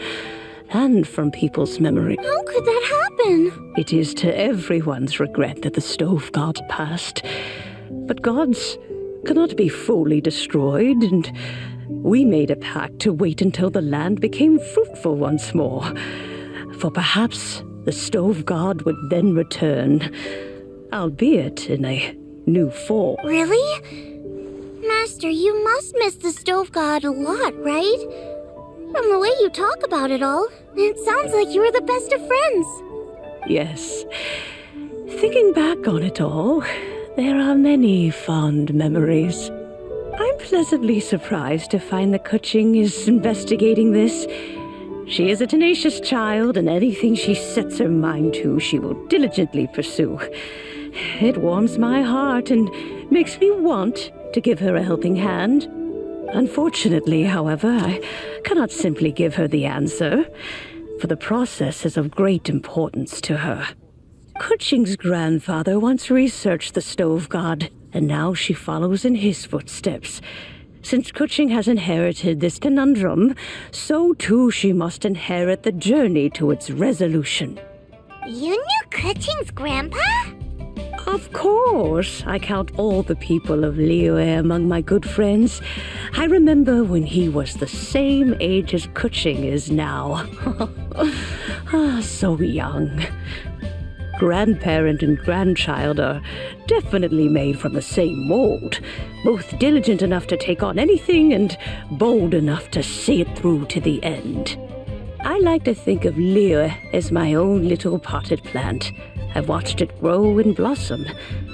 and from people's memory. How could that happen? It is to everyone's regret that the Stove God passed. But gods cannot be fully destroyed, and we made a pact to wait until the land became fruitful once more. For perhaps the Stove God would then return, albeit in a new form. Really? Master, you must miss the Stove God a lot, right? From the way you talk about it all, it sounds like you were the best of friends. Yes. Thinking back on it all, there are many fond memories. I'm pleasantly surprised to find that Kuching is investigating this. She is a tenacious child, and anything she sets her mind to, she will diligently pursue. It warms my heart and makes me want to give her a helping hand. Unfortunately, however, I cannot simply give her the answer, for the process is of great importance to her. Kuching's grandfather once researched the Stove God, and now she follows in his footsteps. Since Kuching has inherited this conundrum, so too she must inherit the journey to its resolution. You knew Kuching's grandpa? Of course, I count all the people of Liyue among my good friends. I remember when he was the same age as Kuching is now. So young. Grandparent and grandchild are definitely made from the same mold, both diligent enough to take on anything and bold enough to see it through to the end. I like to think of Liyue as my own little potted plant. I've watched it grow and blossom,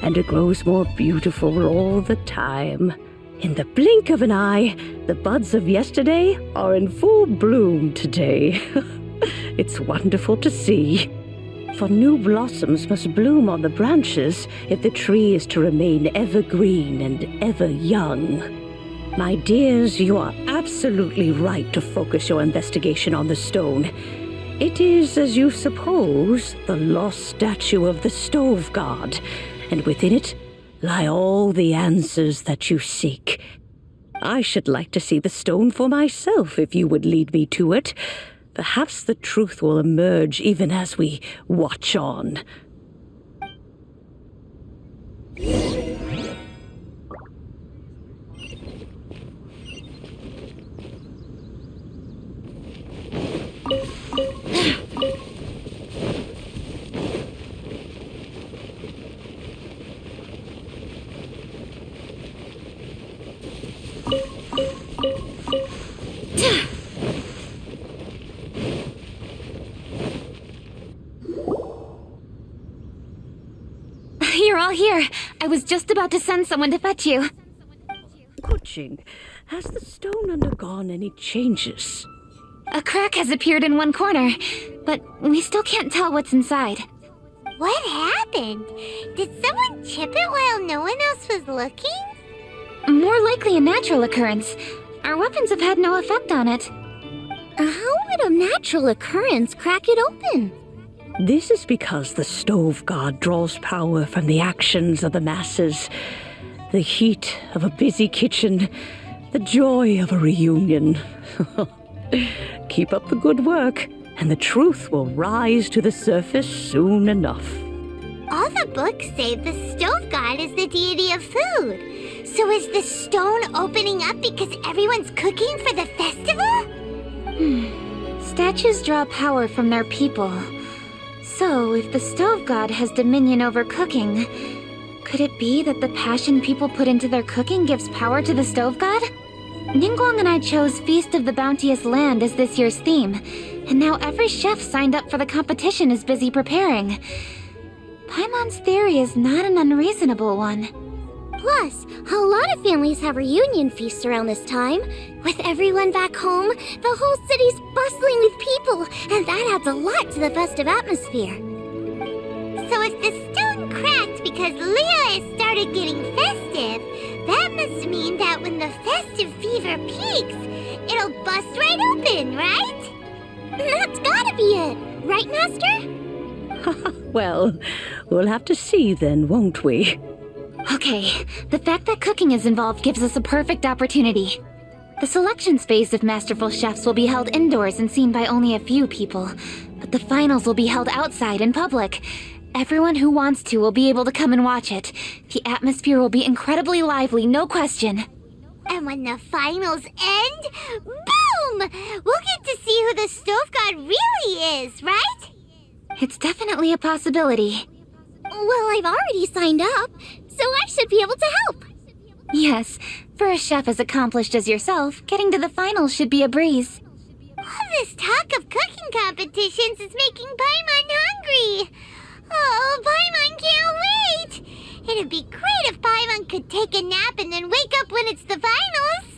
and it grows more beautiful all the time. In the blink of an eye, the buds of yesterday are in full bloom today. It's wonderful to see. For new blossoms must bloom on the branches if the tree is to remain evergreen and ever young. My dears, you are absolutely right to focus your investigation on the stone. It is, as you suppose, the lost statue of the Stove God, and within it lie all the answers that you seek. I should like to see the stone for myself if you would lead me to it. Perhaps the truth will emerge even as we watch on. all here. I was just about to send someone to fetch you. Kuching, has the stone undergone any changes? A crack has appeared in one corner, but we still can't tell what's inside. What happened? Did someone chip it while no one else was looking? More likely a natural occurrence. Our weapons have had no effect on it. How would a natural occurrence crack it open? This is because the stove god draws power from the actions of the masses, the heat of a busy kitchen, the joy of a reunion. Keep up the good work, and the truth will rise to the surface soon enough. All the books say the stove god is the deity of food. So is the stone opening up because everyone's cooking for the festival? Statues draw power from their people. So, if the stove god has dominion over cooking, could it be that the passion people put into their cooking gives power to the stove god? Ningguang and I chose Feast of the Bounteous Land as this year's theme, and now every chef signed up for the competition is busy preparing. Paimon's theory is not an unreasonable one. Plus, a lot of families have reunion feasts around this time. With everyone back home, the whole city's bustling with people, and that adds a lot to the festive atmosphere. So if the stone cracked because Leo has started getting festive, that must mean that when the festive fever peaks, it'll bust right open, right? That's gotta be it, right, Master? Well, we'll have to see then, won't we? Okay, the fact that cooking is involved gives us a perfect opportunity. The selections phase of Masterful Chefs will be held indoors and seen by only a few people, but the finals will be held outside in public. Everyone who wants to will be able to come and watch it. The atmosphere will be incredibly lively, no question. And when the finals end, boom! We'll get to see who the stove god really is, right? It's definitely a possibility. Well, I've already signed up, so I should be able to help. Yes, for a chef as accomplished as yourself, getting to the finals should be a breeze. All this talk of cooking competitions is making Paimon hungry. Oh, Paimon can't wait! It'd be great if Paimon could take a nap and then wake up when it's the finals.